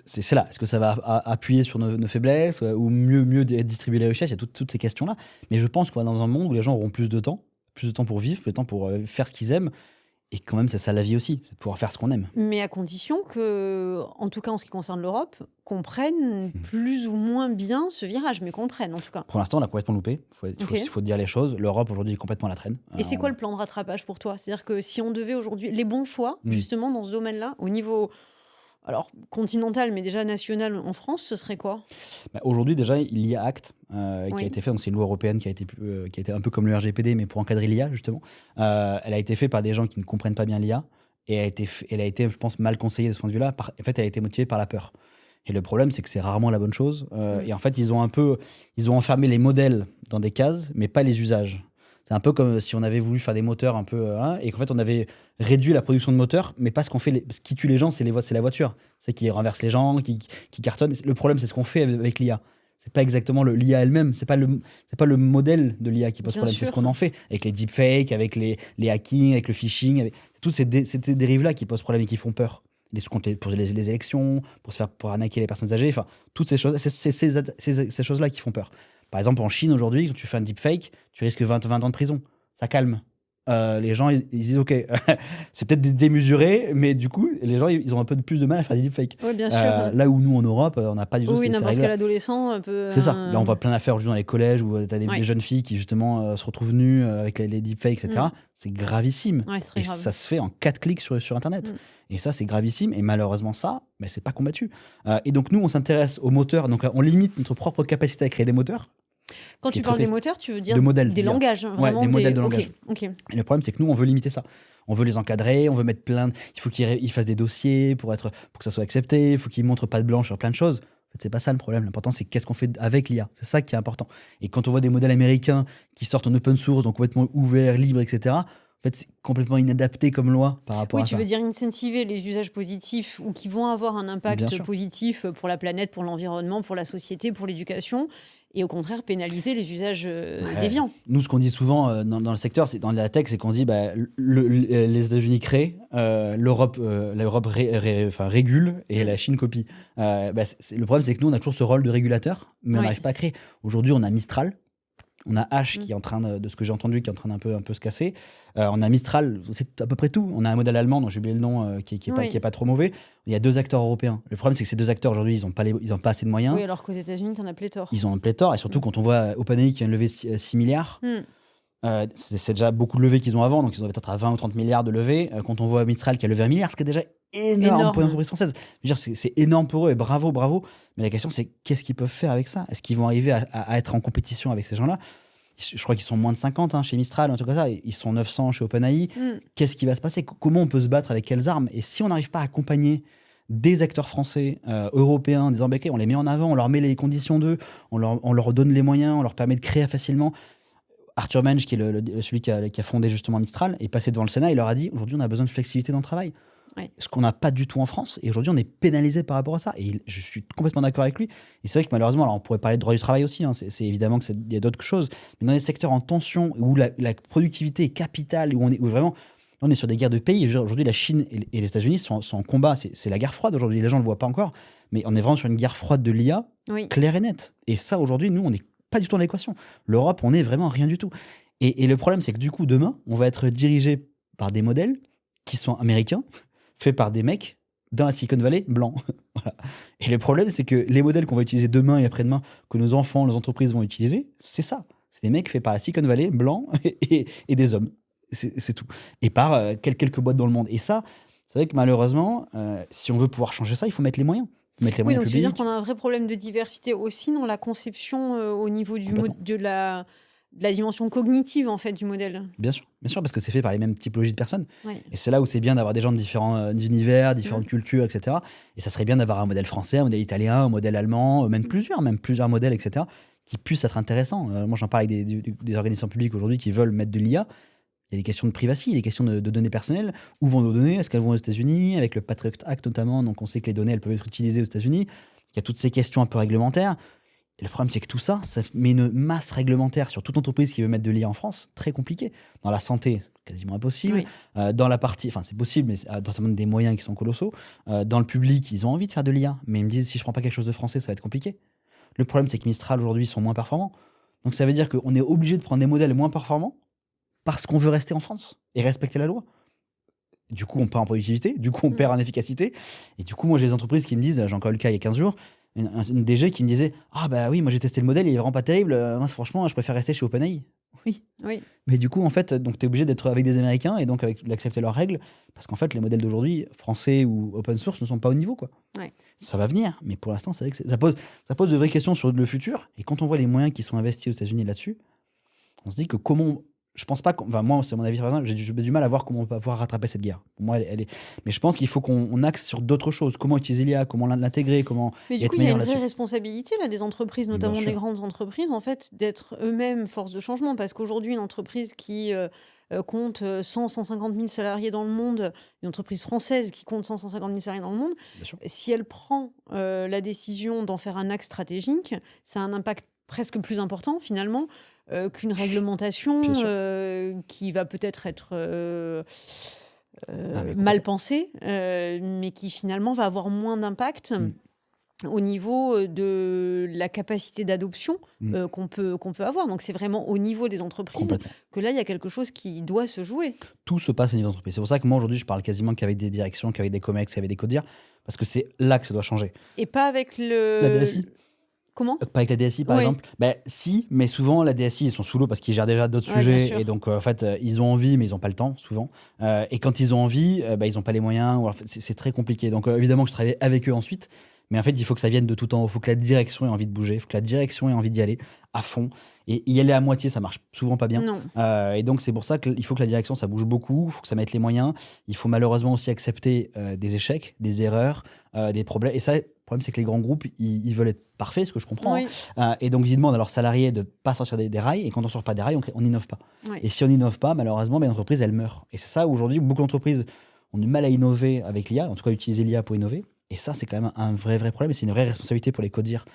C'est là. Est-ce que ça va appuyer sur nos faiblesses, ou mieux distribuer les richesses? Il y a toutes ces questions-là. Mais je pense qu'on va dans un monde où les gens auront plus de temps pour vivre, plus de temps pour faire ce qu'ils aiment. Et quand même, c'est ça la vie aussi, c'est de pouvoir faire ce qu'on aime. mais à condition que, en tout cas en ce qui concerne l'Europe, qu'on prenne Mhm. plus ou moins bien ce virage, mais qu'on le prenne en tout cas. Pour l'instant, on a complètement loupé. OK. Il faut dire les choses. L'Europe aujourd'hui est complètement à la traîne. Et c'est quoi le plan de rattrapage pour toi? C'est-à-dire que si on devait aujourd'hui les bons choix, Hmm. justement dans ce domaine-là, au niveau, alors continental, mais déjà national en France, ce serait quoi? Bah, aujourd'hui, déjà, il y a Acte qui a Oui. été fait. Donc, c'est une loi européenne qui a été un peu comme le RGPD, mais pour encadrer l'IA, justement. Elle a été faite par des gens qui ne comprennent pas bien l'IA. Et elle a été, je pense, mal conseillée de ce point de vue-là. En fait, elle a été motivée par la peur. Et le problème, c'est que c'est rarement la bonne chose. Mm. Et en fait, ils ont enfermé les modèles dans des cases, mais pas les usages. C'est un peu comme si on avait voulu faire des moteurs un peu, hein, et qu'en fait, on avait réduit la production de moteurs, mais pas ce qu'on fait. Ce qui tue les gens, c'est la voiture. C'est qui renverse les gens, qui cartonne. Le problème, c'est ce qu'on fait avec l'IA. C'est pas exactement l'IA elle-même. C'est pas le modèle de l'IA qui pose Bien problème. C'est ce sûr. qu'on en fait avec les deepfakes, avec les hackings, avec le phishing, avec toutes ces dérives-là qui posent problème et qui font peur. Pour les élections, pour arnaquer les personnes âgées, enfin, toutes ces choses, c'est ces choses-là qui font peur. Par exemple, en Chine aujourd'hui, quand tu fais un deepfake, tu risques 20 ans de prison. Ça calme. les gens, ils disent OK, c'est peut-être démesuré, mais du coup, les gens, ils ont un peu plus de mal à faire des deepfakes. Oui, bien sûr. Là où nous, en Europe, on n'a pas du tout Oui, ces n'importe règles-là. quel adolescent peut. C'est ça. Là, on voit plein d'affaires aujourd'hui dans les collèges où tu as des jeunes filles qui, justement, se retrouvent nues avec les deepfakes, etc. C'est gravissime. Ouais, c'est très Et grave. ça se fait en 4 clics sur Internet. Et ça, c'est gravissime. Et malheureusement, ça, c'est pas combattu. Et donc, nous, on s'intéresse aux moteurs. Donc, on limite notre propre capacité à créer des moteurs. Quand tu parles des moteurs, tu veux dire des langages, des modèles de langage. Ok. Et le problème, c'est que nous, on veut limiter ça. On veut les encadrer, on veut mettre plein. Il faut qu'ils fassent des dossiers pour que ça soit accepté. Il faut qu'ils montrent patte blanche sur plein de choses. En fait, c'est pas ça le problème. L'important, c'est qu'est-ce qu'on fait avec l'IA. C'est ça qui est important. Et quand on voit des modèles américains qui sortent en open source, donc complètement ouverts, libres, etc., en fait, c'est complètement inadapté comme loi par rapport à ça. Oui, tu veux dire incentiver les usages positifs ou qui vont avoir un impact positif pour la planète, pour l'environnement, pour la société, pour l'éducation, et au contraire pénaliser les usages déviants. Nous, ce qu'on dit souvent dans le secteur, dans la tech, c'est qu'on dit les États-Unis créent, l'Europe régule et la Chine copie. Le problème, c'est que nous, on a toujours ce rôle de régulateur, mais on n'arrive pas à créer. Aujourd'hui, on a Mistral. On a H qui est en train de ce que j'ai entendu, qui est en train d'un peu se casser. On a Mistral, c'est à peu près tout. On a un modèle allemand dont j'ai oublié le nom, qui est pas trop mauvais. Il y a 2 acteurs européens. Le problème, c'est que ces 2 acteurs aujourd'hui, ils ont pas assez de moyens. Oui, alors qu'aux États-Unis, tu en as pléthore. Ils ont un pléthore, et surtout quand on voit OpenAI qui vient de lever 6 milliards. C'est déjà beaucoup de levées qu'ils ont avant, donc ils ont peut-être à 20 ou 30 milliards de levées. Quand on voit Mistral qui a levé 1 milliard, ce qui est déjà énorme pour une entreprise française. Je veux dire, c'est énorme pour eux et bravo. Mais la question, c'est qu'est-ce qu'ils peuvent faire avec ça? Est-ce qu'ils vont arriver à être en compétition avec ces gens-là? Je crois qu'ils sont moins de 50 chez Mistral, un truc comme ça. Ils sont 900 chez OpenAI. Qu'est-ce qui va se passer? Comment on peut se battre avec quelles armes? Et si on n'arrive pas à accompagner des acteurs français, européens, en disant OK, on les met en avant, on leur met les conditions d'eux, on leur donne les moyens, on leur permet de créer facilement. Arthur Menge, qui est celui qui a fondé justement Mistral, est passé devant le Sénat, il leur a dit aujourd'hui on a besoin de flexibilité dans le travail. Ce qu'on n'a pas du tout en France, et aujourd'hui on est pénalisé par rapport à ça, et je suis complètement d'accord avec lui. Et c'est vrai que malheureusement, alors on pourrait parler de droit du travail aussi, c'est évidemment qu'il y a d'autres choses, mais dans les secteurs en tension où la productivité est capitale, où vraiment on est sur des guerres de pays. Aujourd'hui la Chine et les États-Unis sont en combat, c'est la guerre froide aujourd'hui, les gens ne le voient pas encore, mais on est vraiment sur une guerre froide de l'IA, claire et nette. Et ça aujourd'hui, nous on n'est pas du tout dans l'équation. L'Europe, on n'est vraiment rien du tout. Et le problème, c'est que du coup demain, on va être dirigé par des modèles qui sont américains, fait par des mecs dans la Silicon Valley blancs. Voilà. Et le problème, c'est que les modèles qu'on va utiliser demain et après-demain, que nos enfants, nos entreprises vont utiliser, c'est ça. C'est des mecs faits par la Silicon Valley blancs et des hommes. C'est tout. Et par quelques boîtes dans le monde. Et ça, c'est vrai que malheureusement, si on veut pouvoir changer ça, il faut mettre les moyens. Donc tu veux dire qu'on a un vrai problème de diversité aussi dans la conception au niveau de la dimension cognitive en fait du modèle. Bien sûr, parce que c'est fait par les mêmes typologies de personnes. Et c'est là où c'est bien d'avoir des gens de différents univers, différentes cultures, etc. Et ça serait bien d'avoir un modèle français, un modèle italien, un modèle allemand, même plusieurs modèles, etc., qui puissent être intéressants. Moi, j'en parle avec des organisations publiques aujourd'hui qui veulent mettre de l'IA. Il y a des questions de privacy, des questions de données personnelles. Où vont nos données? Est-ce qu'elles vont aux États-Unis? Avec le Patriot Act notamment, donc on sait que les données elles peuvent être utilisées aux États-Unis. Il y a toutes ces questions un peu réglementaires. Et le problème, c'est que tout ça, ça met une masse réglementaire sur toute entreprise qui veut mettre de l'IA en France, très compliqué. Dans la santé, c'est quasiment impossible. Dans la partie, enfin c'est possible, mais ça demande des moyens qui sont colossaux. Dans le public, ils ont envie de faire de l'IA, mais ils me disent si je prends pas quelque chose de français, ça va être compliqué. Le problème, c'est que Mistral aujourd'hui sont moins performants. Donc ça veut dire qu'on est obligé de prendre des modèles moins performants parce qu'on veut rester en France et respecter la loi. Du coup, on perd en productivité, du coup, on perd en efficacité. Et du coup, moi, j'ai des entreprises qui me disent, j'ai encore eu le cas il y a 15 jours, une DG qui me disait ah bah oui, moi j'ai testé le modèle, il est vraiment pas terrible, moi franchement je préfère rester chez OpenAI. Oui. Mais du coup en fait donc tu es obligé d'être avec des Américains et donc d'accepter leurs règles parce qu'en fait les modèles d'aujourd'hui français ou open source ne sont pas au niveau quoi. Ça va venir, mais pour l'instant c'est vrai que ça pose de vraies questions sur le futur. Et quand on voit les moyens qui sont investis aux États-Unis là-dessus, on se dit que je pense pas moi c'est mon avis personnel, j'ai du mal à voir comment on peut pouvoir rattraper cette guerre. Pour moi elle est, mais je pense qu'il faut qu'on axe sur d'autres choses, comment utiliser l'IA, comment l'intégrer, comment mais du être coup il y a meilleur une vraie là-dessus. responsabilité là des entreprises, notamment des grandes entreprises en fait, d'être eux-mêmes force de changement, parce qu'aujourd'hui une entreprise qui compte 150 000 salariés dans le monde, une entreprise française qui compte 150 000 salariés dans le monde, si elle prend la décision d'en faire un axe stratégique, ça a un impact presque plus important finalement qu'une réglementation qui va peut-être être mal pensée, mais qui finalement va avoir moins d'impact au niveau de la capacité d'adoption qu'on peut avoir. Donc, c'est vraiment au niveau des entreprises Complètement. que là, il y a quelque chose qui doit se jouer. Tout se passe au niveau d'entreprise. C'est pour ça que moi, aujourd'hui, je parle quasiment qu'avec des directions, qu'avec des comex, qu'avec des codir, parce que c'est là que ça doit changer. Et pas avec La DSI? Comment? Pas avec la DSI, par Oui, exemple? Ben si, mais souvent, la DSI, ils sont sous l'eau parce qu'ils gèrent déjà d'autres ouais, bien sujets sûr. et donc, en fait, ils ont envie, mais ils ont pas le temps, souvent. Et quand ils ont envie, bah, ils ont pas les moyens ou alors, en fait, c'est très compliqué. Donc, évidemment que je travaille avec eux ensuite, mais en fait, il faut que ça vienne de tout en haut. Il faut que la direction ait envie de bouger, il faut que la direction ait envie d'y aller à fond et y aller à moitié, ça marche souvent pas bien. Non. Et donc, c'est pour ça qu'il faut que la direction, ça bouge beaucoup, il faut que ça mette les moyens. Il faut malheureusement aussi accepter, des échecs, des erreurs, des problèmes et ça, le problème, c'est que les grands groupes, ils veulent être parfaits, ce que je comprends, hein. Oui, Et donc, ils demandent à leurs salariés de ne pas sortir des rails. Et quand on ne sort pas des rails, on n'innove pas. oui. Et si on n'innove pas, malheureusement, ben, l'entreprise, elle meurt. Et c'est ça où aujourd'hui, beaucoup d'entreprises ont du mal à innover avec l'IA, en tout cas utiliser l'IA pour innover. Et ça, c'est quand même un vrai, vrai problème. Et c'est une vraie responsabilité pour les CODIR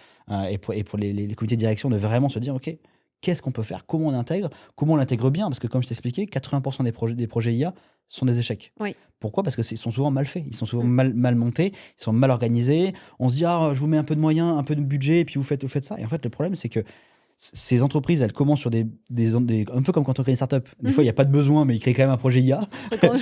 et pour les comités de direction de vraiment se dire, OK, qu'est-ce qu'on peut faire? Comment on l'intègre bien? Parce que comme je t'expliquais, 80% des projets IA sont des échecs. Oui. Pourquoi? Parce qu'ils sont souvent mal faits, ils sont souvent Mm. mal montés, ils sont mal organisés. On se dit, ah, je vous mets un peu de moyens, un peu de budget, et puis vous faites ça. Et en fait, le problème, c'est que ces entreprises, elles commencent sur un peu comme quand on crée une startup. Des fois, il n'y a pas de besoin, mais ils créent quand même un projet IA. D'accord.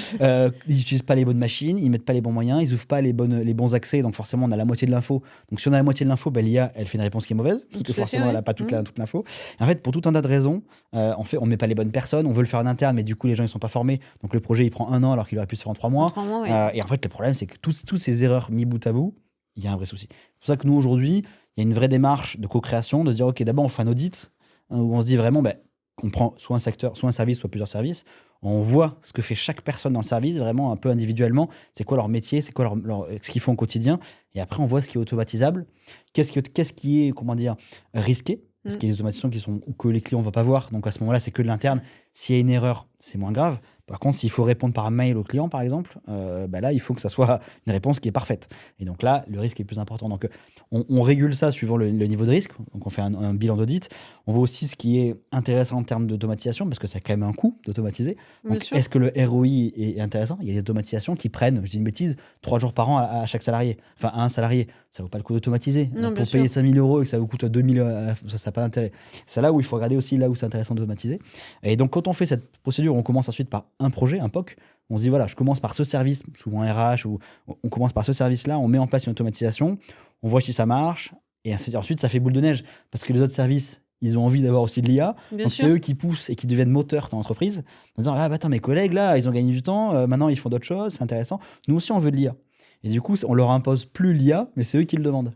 Ils n'utilisent pas les bonnes machines, ils mettent pas les bons moyens, ils ouvrent pas les bons accès. Donc forcément, on a la moitié de l'info. Donc si on a la moitié de l'info, ben, l'IA, elle fait une réponse qui est mauvaise, parce Tout que à fait, forcément, elle oui. n'a pas toute l'info. Et en fait, pour tout un tas de raisons, on met pas les bonnes personnes. On veut le faire en interne, mais du coup, les gens ils sont pas formés. Donc le projet, il prend 1 an alors qu'il aurait pu se faire en 3 En mois. 3 mois, oui. Et en fait, le problème, c'est que toutes ces erreurs mis bout à bout, il y a un vrai souci. C'est pour ça que nous, aujourd'hui, il y a une vraie démarche de co-création, de se dire, OK, d'abord, on fait un audit, hein, où on se dit vraiment, ben, on prend soit un secteur, soit un service, soit plusieurs services. On voit ce que fait chaque personne dans le service, vraiment un peu individuellement. C'est quoi leur métier, c'est quoi ce qu'ils font au quotidien. Et après, on voit ce qui est automatisable, qu'est-ce qui est, comment dire, risqué. Parce qu'il y a des automatisations que les clients ne vont pas voir. Donc à ce moment-là, c'est que de l'interne. S'il y a une erreur, c'est moins grave. Par contre, s'il faut répondre par mail au client, par exemple, bah là, il faut que ça soit une réponse qui est parfaite. Et donc là, le risque est plus important. Donc, on régule ça suivant le niveau de risque. Donc, on fait un bilan d'audit. On voit aussi ce qui est intéressant en termes d'automatisation, parce que ça a quand même un coût d'automatiser. Bien Donc, sûr. est-ce que le ROI est intéressant? Il y a des automatisations qui prennent, je dis une bêtise, 3 jours par an à chaque salarié. Enfin, à un salarié. Ça ne vaut pas le coup d'automatiser. Non, bien Pour payer sûr. 5 000 euros et que ça vous coûte 2 000, ça n'a pas d'intérêt. C'est là où il faut regarder aussi là où c'est intéressant d'automatiser. Et donc, quand on fait cette procédure, on commence ensuite par un projet, un POC. On se dit, voilà, je commence par ce service, souvent RH, ou on commence par ce service-là, on met en place une automatisation, on voit si ça marche, et ensuite, ça fait boule de neige, parce que les autres services, ils ont envie d'avoir aussi de l'IA. Bien Donc, c'est sûr. eux qui poussent et qui deviennent moteurs dans l'entreprise, en disant, ah, bah, attends, mes collègues, là, ils ont gagné du temps, maintenant, ils font d'autres choses, c'est intéressant. Nous aussi, on veut de l'IA. Et du coup, on leur impose plus l'IA, mais c'est eux qui le demandent.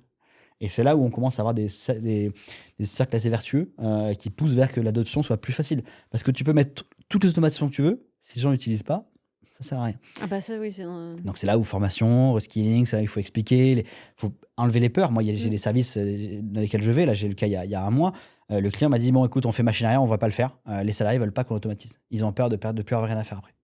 Et c'est là où on commence à avoir des cercles assez vertueux qui poussent vers que l'adoption soit plus facile. Parce que tu peux mettre toutes les automatisations que tu veux, si les gens n'utilisent pas, ça sert à rien. Ah bah ça, oui, c'est... Donc c'est là où formation, reskilling, c'est là où il faut expliquer, il faut enlever les peurs. Moi, j'ai des services dans lesquels je vais, là j'ai le cas il y a un mois, le client m'a dit, bon écoute, on fait machine arrière, on ne va pas le faire. Les salariés ne veulent pas qu'on automatise. Ils ont peur de plus avoir rien à faire après.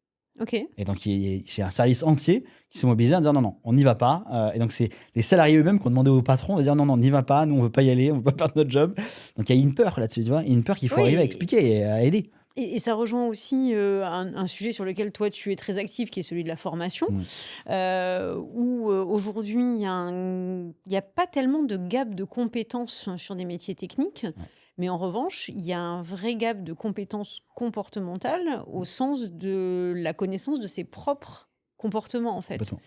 Ok. Et donc, c'est un service entier qui s'est mobilisé à dire non, non, on n'y va pas. Et donc, c'est les salariés eux-mêmes qui ont demandé au patron de dire non, non, on n'y va pas, nous, on ne veut pas y aller, on ne veut pas perdre notre job. Donc, il y a une peur là-dessus, tu vois, une peur qu'il faut arriver à Oui, expliquer et à aider. et ça rejoint aussi un sujet sur lequel toi tu es très actif, qui est celui de la formation, où aujourd'hui il y a pas tellement de gap de compétences sur des métiers techniques, mais en revanche il y a un vrai gap de compétences comportementales au sens de la connaissance de ses propres comportements en fait. Complètement.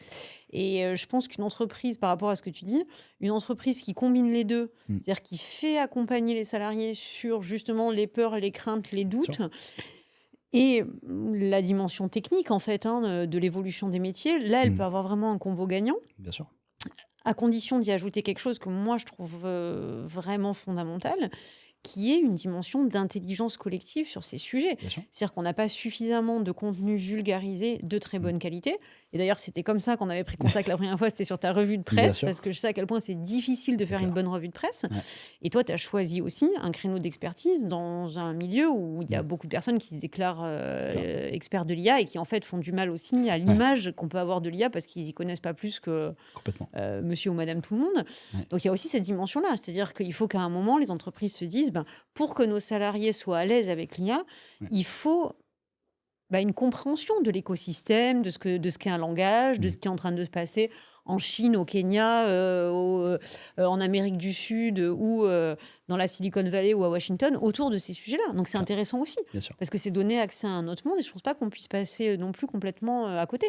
Et je pense qu'une entreprise, par rapport à ce que tu dis, une entreprise qui combine les deux, c'est-à-dire qui fait accompagner les salariés sur justement les peurs, les craintes, les Bien sûr. doutes, et la dimension technique en fait de l'évolution des métiers, là, elle peut avoir vraiment un combo gagnant, Bien sûr. à condition d'y ajouter quelque chose que moi je trouve vraiment fondamental, qui est une dimension d'intelligence collective sur ces sujets. Bien sûr. C'est-à-dire qu'on n'a pas suffisamment de contenu vulgarisé de très bonne qualité. Et d'ailleurs, c'était comme ça qu'on avait pris contact la première fois, c'était sur ta revue de Bien presse, sûr. parce que je sais à quel point c'est difficile de C'est faire clair. une bonne revue de presse. Ouais. Et toi, tu as choisi aussi un créneau d'expertise dans un milieu où il y a beaucoup de personnes qui se déclarent clair. experts de l'IA et qui en fait font du mal aussi à l'image qu'on peut avoir de l'IA parce qu'ils y connaissent pas plus que Complètement. monsieur ou madame tout le monde. Ouais. Donc il y a aussi cette dimension-là, c'est-à-dire qu'il faut qu'à un moment, les entreprises se disent, pour que nos salariés soient à l'aise avec l'IA, il faut une compréhension de l'écosystème, de ce qu'est un langage, de ce qui est en train de se passer en Chine, au Kenya, en Amérique du Sud ou dans la Silicon Valley ou à Washington autour de ces sujets-là. Donc, c'est intéressant aussi Bien sûr. parce que c'est donner accès à un autre monde et je ne pense pas qu'on puisse passer non plus complètement à côté.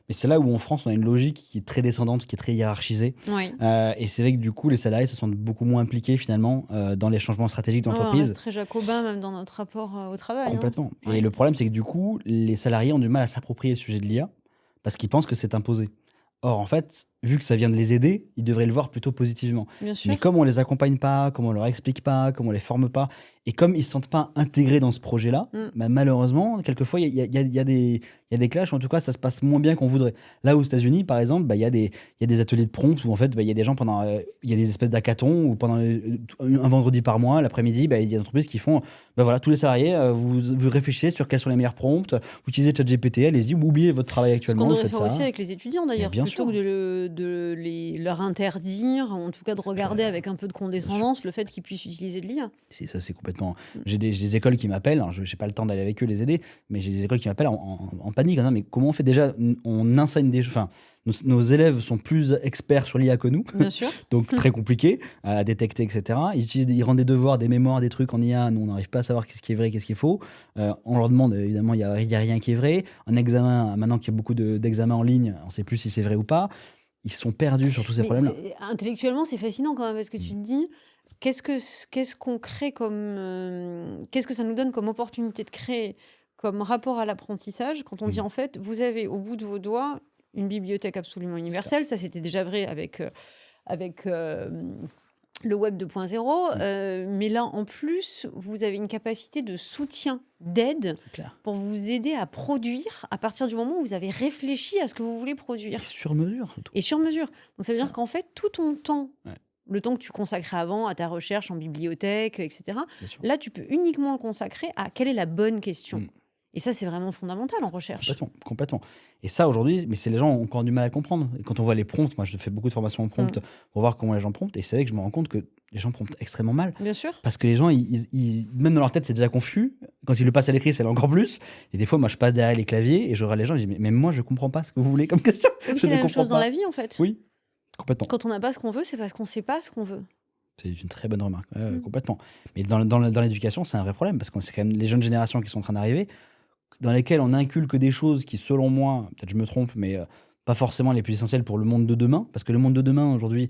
Mais c'est là où en France, on a une logique qui est très descendante, qui est très hiérarchisée. Oui. Et c'est vrai que du coup, les salariés se sentent beaucoup moins impliqués finalement dans les changements stratégiques On d'entreprise. reste très jacobin même dans notre rapport au travail. Complètement. Et Ouais. le problème, c'est que du coup, les salariés ont du mal à s'approprier le sujet de l'IA parce qu'ils pensent que c'est imposé. Or, en fait, vu que ça vient de les aider, ils devraient le voir plutôt positivement. Bien sûr. Mais comme on les accompagne pas, comme on leur explique pas, comme on les forme pas, et comme ils se sentent pas intégrés dans ce projet-là, bah, malheureusement, quelquefois, il y a des clashs, en tout cas, ça se passe moins bien qu'on voudrait. Là, aux États-Unis, par exemple, bah, il y a des ateliers de prompt où en fait, bah, il y a des gens il y a des espèces d'hackathons où pendant un vendredi par mois, l'après-midi, bah, il y a des entreprises qui font, bah, voilà, tous les salariés, vous réfléchissez sur quelles sont les meilleures prompts, vous utilisez ChatGPT, allez-y, vous oubliez votre travail Ce actuellement, qu'on vous devrait faites faire ça. aussi avec les étudiants d'ailleurs, bien plutôt sûr. que leur interdire, en tout cas de regarder avec un peu de condescendance le fait qu'ils puissent utiliser de l'IA. Ça, c'est complètement. J'ai des écoles qui m'appellent, alors je n'ai pas le temps d'aller avec eux les aider, mais j'ai des écoles qui m'appellent en panique. En disant, mais comment on fait déjà? On enseigne des. Enfin, nos élèves sont plus experts sur l'IA que nous, Bien sûr. donc très compliqué à détecter, etc. Ils rendent des devoirs, des mémoires, des trucs en IA. Nous, on n'arrive pas à savoir qu'est-ce qui est vrai, qu'est-ce qui est faux. On leur demande, évidemment, il n'y a rien qui est vrai. Un examen, maintenant qu'il y a beaucoup d'examens en ligne, on ne sait plus si c'est vrai ou pas. Ils sont perdus sur tous ces Mais problèmes-là. intellectuellement, c'est fascinant quand même parce que tu te dis, qu'est-ce qu'on crée qu'est-ce que ça nous donne comme opportunité de créer comme rapport à l'apprentissage quand on dit en fait, vous avez au bout de vos doigts une bibliothèque absolument universelle. Ça, c'était déjà vrai avec le web 2.0. Mais là, en plus, vous avez une capacité de soutien, d'aide C'est clair. pour vous aider à produire à partir du moment où vous avez réfléchi à ce que vous voulez produire. Et sur mesure, surtout. Et sur mesure. Donc, ça veut Ça. dire qu'en fait, tout ton temps, Ouais. le temps que tu consacrais avant à ta recherche en bibliothèque, etc., Bien sûr. là, tu peux uniquement le consacrer à quelle est la bonne question. Mm. Et ça, c'est vraiment fondamental en recherche. Complètement. Et ça, aujourd'hui, mais les gens ont encore du mal à comprendre. Et quand on voit les prompts, moi, je fais beaucoup de formations en prompt pour voir comment les gens promptent. Et c'est vrai que je me rends compte que les gens promptent extrêmement mal. Bien sûr. Parce que les gens, même dans leur tête, c'est déjà confus. Quand ils le passent à l'écrit, c'est encore plus. Et des fois, moi, je passe derrière les claviers et je regarde les gens. Je dis, mais même moi, je comprends pas ce que vous voulez comme question. Comme Je c'est ne la même comprends chose dans pas. la vie, en fait. Oui, complètement. Quand on n'a pas ce qu'on veut, c'est parce qu'on ne sait pas ce qu'on veut. C'est une très bonne remarque. Complètement. Mais dans l'éducation, c'est un vrai problème. Parce que c'est quand même les jeunes générations qui sont en train d'arriver, dans lesquelles on inculque des choses qui, selon moi, peut-être je me trompe, mais pas forcément les plus essentielles pour le monde de demain. Parce que le monde de demain, aujourd'hui,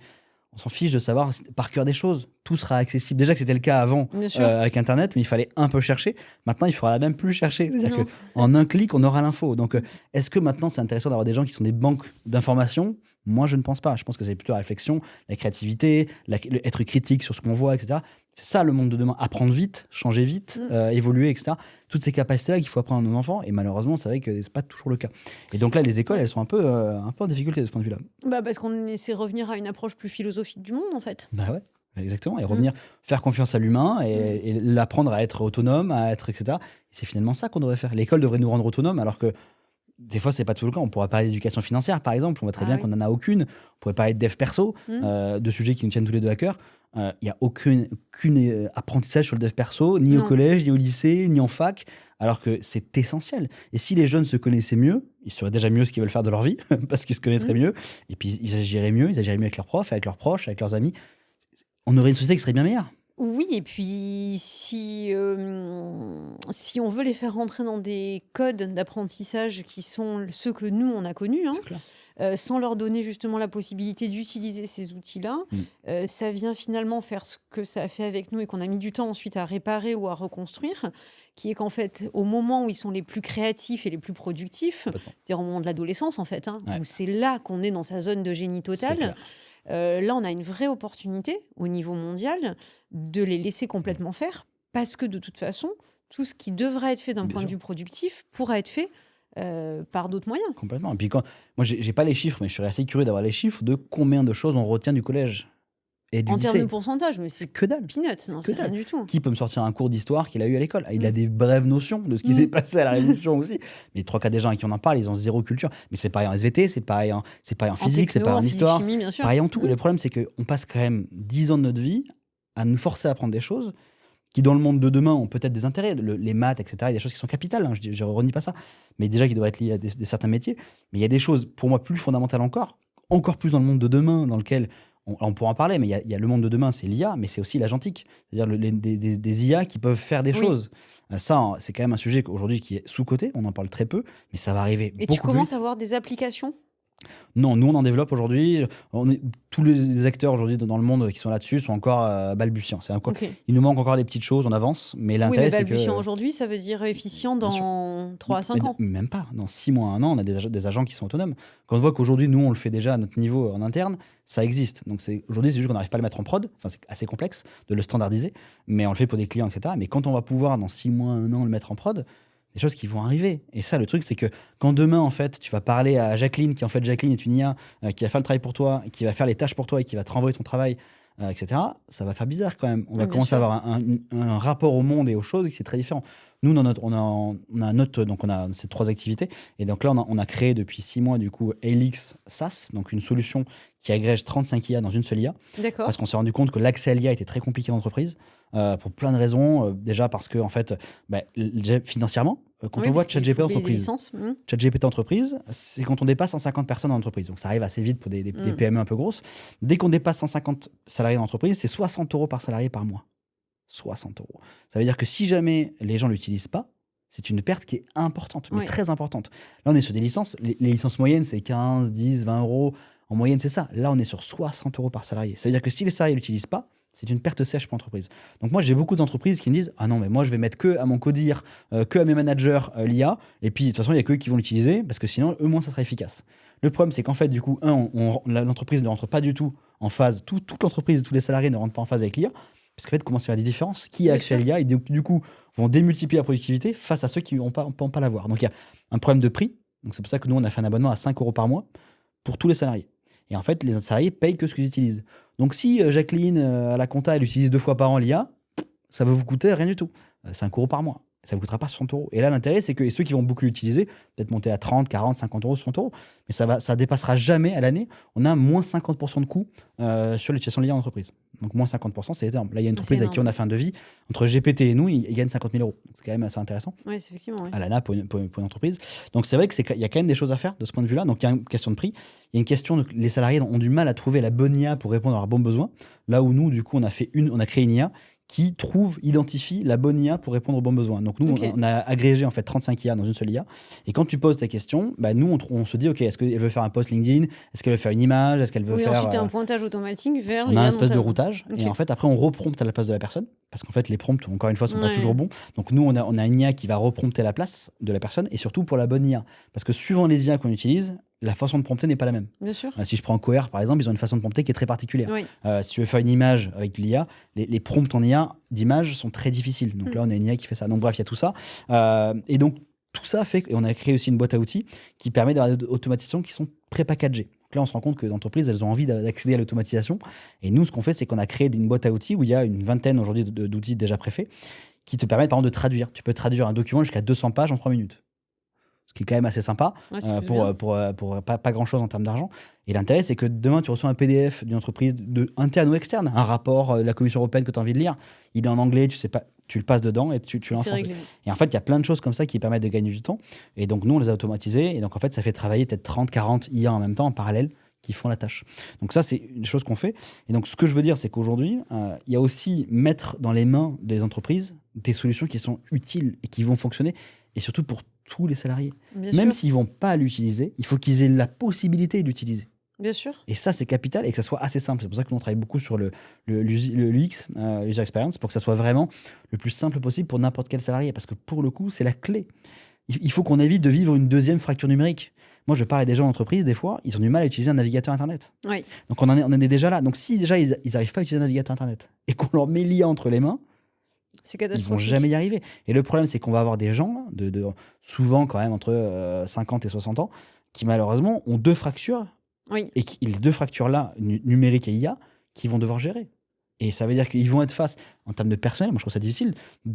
on s'en fiche de savoir par cœur des choses. Tout sera accessible. Déjà que c'était le cas avant Bien sûr. avec Internet, mais il fallait un peu chercher. Maintenant, il faudra même plus chercher. C'est-à-dire Non. qu'en un clic, on aura l'info. Donc, est-ce que maintenant, c'est intéressant d'avoir des gens qui sont des banques d'informations? Moi, je ne pense pas. Je pense que c'est plutôt la réflexion, la créativité, être critique sur ce qu'on voit, etc. C'est ça le monde de demain. Apprendre vite, changer vite, évoluer, etc. Toutes ces capacités-là qu'il faut apprendre à nos enfants. Et malheureusement, c'est vrai que c'est pas toujours le cas. Et donc là, les écoles, elles sont un peu en difficulté de ce point de vue-là. Parce qu'on essaie de revenir à une approche plus philosophique du monde, en fait. Bah ouais, exactement. Et revenir, faire confiance à l'humain et l'apprendre à être autonome, à être, etc. Et c'est finalement ça qu'on devrait faire. L'école devrait nous rendre autonomes, alors que des fois, c'est pas tout le cas. On pourrait parler d'éducation financière, par exemple. On voit très bien qu'on n'en a aucune. On pourrait parler de dev perso, de sujets qui nous tiennent tous les deux à cœur. Il n'y a aucun apprentissage sur le dev perso, ni au collège, ni au lycée, ni en fac, alors que c'est essentiel. Et si les jeunes se connaissaient mieux, ils sauraient déjà mieux ce qu'ils veulent faire de leur vie, parce qu'ils se connaîtraient mieux, et puis ils agiraient mieux avec leurs profs, avec leurs proches, avec leurs amis. On aurait une société qui serait bien meilleure. Oui, et puis si on veut les faire rentrer dans des codes d'apprentissage qui sont ceux que nous, on a connus, C'est clair. sans leur donner justement la possibilité d'utiliser ces outils-là, ça vient finalement faire ce que ça a fait avec nous et qu'on a mis du temps ensuite à réparer ou à reconstruire, qui est qu'en fait, au moment où ils sont les plus créatifs et les plus productifs, c'est-à-dire au moment de l'adolescence en fait, où c'est là qu'on est dans sa zone de génie total. Là, on a une vraie opportunité au niveau mondial de les laisser complètement faire parce que de toute façon, tout ce qui devra être fait d'un point de vue productif pourra être fait par d'autres moyens. Complètement. Et puis moi, j'ai pas les chiffres, mais je serais assez curieux d'avoir les chiffres de combien de choses on retient du collège et du lycée. En termes de pourcentage, mais c'est que dalle. Peanuts, non, c'est rien du tout. Qui peut me sortir un cours d'histoire qu'il a eu à l'école? Il a des brèves notions de ce qui s'est passé à la Révolution aussi. Mais 3-4 des gens à qui on en parle, ils ont zéro culture. Mais c'est pareil en SVT, c'est pareil en physique, c'est pareil en histoire, chimie, bien sûr. pareil en tout. Et le problème, c'est qu'on passe quand même 10 ans de notre vie à nous forcer à apprendre des choses qui, dans le monde de demain, ont peut-être des intérêts. Les maths, etc., il y a des choses qui sont capitales, je ne renie pas ça, mais déjà qui devraient être liées à certains métiers. Mais il y a des choses, pour moi, plus fondamentales encore plus dans le monde de demain, dans lequel on pourra en parler, mais il y a le monde de demain, c'est l'IA, mais c'est aussi l'agentique. C'est-à-dire des IA qui peuvent faire des Oui. choses. Ça, c'est quand même un sujet aujourd'hui qui est sous-coté, on en parle très peu, mais ça va arriver Et tu beaucoup plus commences à vite. avoir des applications? Non, nous on en développe aujourd'hui. Tous les acteurs aujourd'hui dans le monde qui sont là-dessus sont encore balbutiants. Ok. Il nous manque encore des petites choses, on avance, mais Oui, mais l'intérêt c'est balbutiant que, aujourd'hui, ça veut dire efficient bien sûr, dans 3 à 5 ans. même pas, dans 6 mois, 1 an, on a des agents qui sont autonomes. Quand on voit qu'aujourd'hui, nous on le fait déjà à notre niveau en interne, ça existe. Donc aujourd'hui, c'est juste qu'on n'arrive pas à le mettre en prod. Enfin, c'est assez complexe de le standardiser, mais on le fait pour des clients, etc. Mais quand on va pouvoir, dans 6 mois, 1 an, le mettre en prod, des choses qui vont arriver. Et ça, le truc, c'est que quand demain, en fait, tu vas parler à Jacqueline, qui en fait, Jacqueline est une IA, qui va faire le travail pour toi, qui va faire les tâches pour toi et qui va te renvoyer ton travail, etc., ça va faire bizarre quand même. On va Bien commencer à sûr. avoir un rapport au monde et aux choses qui est très différent. Nous, on a un autre, donc on a ces 3 activités. Et donc là, on a créé depuis 6 mois, du coup, Helix SaaS, donc une solution qui agrège 35 IA dans une seule IA. Parce D'accord. qu'on s'est rendu compte que l'accès à l'IA était très compliqué en entreprise, pour plein de raisons. Déjà parce que, en fait, financièrement, quand Oui, on voit parce qu'il ChatGPT faut payer des entreprise, licences. ChatGPT entreprise, c'est quand on dépasse 150 personnes en entreprise. Donc ça arrive assez vite pour des Mm. PME un peu grosses. Dès qu'on dépasse 150 salariés en entreprise, c'est 60 € par salarié par mois. 60 €. Ça veut dire que si jamais les gens ne l'utilisent pas, c'est une perte qui est importante, mais Oui. très importante. Là, on est sur des licences. Les licences moyennes, c'est 15, 10, 20 €. En moyenne, c'est ça. Là, on est sur 60 € par salarié. Ça veut dire que si les salariés ne l'utilisent pas, c'est une perte sèche pour l'entreprise. Donc moi, j'ai beaucoup d'entreprises qui me disent « Ah non, mais moi, je vais mettre que à mon codir, que à mes managers l'IA. Et puis, de toute façon, il n'y a qu'eux qui vont l'utiliser parce que sinon, eux, moins, ça sera efficace. » Le problème, c'est qu'en fait, du coup, l'entreprise ne rentre pas du tout en phase, toute l'entreprise, tous les salariés ne rentrent pas en phase avec l'IA. Parce qu'en fait, comment se faire des différences? Qui a Bien accès à sûr. l'IA et du coup vont démultiplier la productivité face à ceux qui ne vont pas l'avoir. Donc il y a un problème de prix. Donc c'est pour ça que nous, on a fait un abonnement à 5 € par mois pour tous les salariés. Et en fait, les salariés payent que ce qu'ils utilisent. Donc si Jacqueline, à la compta, elle utilise 2 fois par an l'IA, ça va vous coûter rien du tout. 5 € par mois. Ça ne vous coûtera pas 60 €. Et là, l'intérêt, c'est que ceux qui vont beaucoup l'utiliser, peut-être monter à 30, 40, 50 €, 60 €, mais ça dépassera jamais à l'année. On a moins 50% de coûts sur l'utilisation de l'IA en entreprise. Donc moins 50%, c'est énorme. Là, il y a une C'est entreprise avec qui énorme. on a fait un devis. Entre GPT et nous, ils gagnent 50 000 €. C'est quand même assez intéressant Oui, c'est effectivement. Oui. à l'ANA pour une entreprise. Donc c'est vrai qu'il y a quand même des choses à faire de ce point de vue-là. Donc il y a une question de prix. Il y a une question de les salariés ont du mal à trouver la bonne IA pour répondre à leurs bons besoins. Là où nous, du coup, on a créé une IA qui identifie la bonne IA pour répondre aux bons besoins. Donc nous, Ok. on a agrégé en fait 35 IA dans une seule IA. Et quand tu poses ta question, nous, on se dit, OK, est-ce qu'elle veut faire un post LinkedIn? Est-ce qu'elle veut faire une image? Est-ce qu'elle veut Oui, faire... ensuite, tu as un pointage automatique vers on a l'IA un dont espèce tu de as besoin. routage. Ok. Et en fait, après, on reprompte à la place de la personne. Parce qu'en fait, les prompts, encore une fois, sont pas Ouais. toujours bons. Donc nous, on a une IA qui va reprompter à la place de la personne. Et surtout pour la bonne IA. Parce que suivant les IA qu'on utilise, la façon de prompter n'est pas la même. Bien sûr. Si je prends Coher, par exemple, ils ont une façon de prompter qui est très particulière. Oui. Si tu veux faire une image avec l'IA, les prompts en IA d'image sont très difficiles. Donc là, on a une IA qui fait ça. Donc bref, il y a tout ça. Et donc, tout ça fait qu'on a créé aussi une boîte à outils qui permet d'avoir des automatisations qui sont pré-packagées. Donc là, on se rend compte que les entreprises, elles ont envie d'accéder à l'automatisation. Et nous, ce qu'on fait, c'est qu'on a créé une boîte à outils où il y a une vingtaine aujourd'hui d'outils déjà préfaits qui te permettent, par exemple, de traduire. Tu peux traduire un document jusqu'à 200 pages en 3 minutes. Ce qui est quand même assez sympa Ouais, c'est pour pas grand-chose en termes d'argent. Et l'intérêt, c'est que demain, tu reçois un PDF d'une entreprise interne ou externe, un rapport de la Commission européenne que tu as envie de lire. Il est en anglais, tu sais pas, tu le passes dedans et tu l'as en C'est français. réglé. Et en fait, il y a plein de choses comme ça qui permettent de gagner du temps. Et donc, nous, on les a automatisées. Et donc, en fait, ça fait travailler peut-être 30, 40 IA en même temps, en parallèle, qui font la tâche. Donc ça, c'est une chose qu'on fait. Et donc, ce que je veux dire, c'est qu'aujourd'hui, il y a aussi mettre dans les mains des entreprises des solutions qui sont utiles et qui vont fonctionner. Et surtout pour tous les salariés. Bien Même sûr. s'ils ne vont pas l'utiliser, il faut qu'ils aient la possibilité d'utiliser. Bien sûr. Et ça, c'est capital et que ça soit assez simple. C'est pour ça que nous, on travaille beaucoup sur le l'UX, l'user experience, pour que ça soit vraiment le plus simple possible pour n'importe quel salarié. Parce que pour le coup, c'est la clé. Il faut qu'on évite de vivre une deuxième fracture numérique. Moi, je parle à des gens en entreprise, des fois, ils ont du mal à utiliser un navigateur Internet. Oui. Donc, on en est déjà là. Donc, si déjà, ils n'arrivent pas à utiliser un navigateur Internet et qu'on leur met l'IA entre les mains, C'est ils vont catastrophique. jamais y arriver. Et le problème, c'est qu'on va avoir des gens, souvent quand même entre 50 et 60 ans, qui malheureusement ont 2 fractures, Oui. et les 2 fractures-là, numérique et IA, qui vont devoir gérer. Et ça veut dire qu'ils vont être face, en termes de personnel, moi je trouve ça difficile.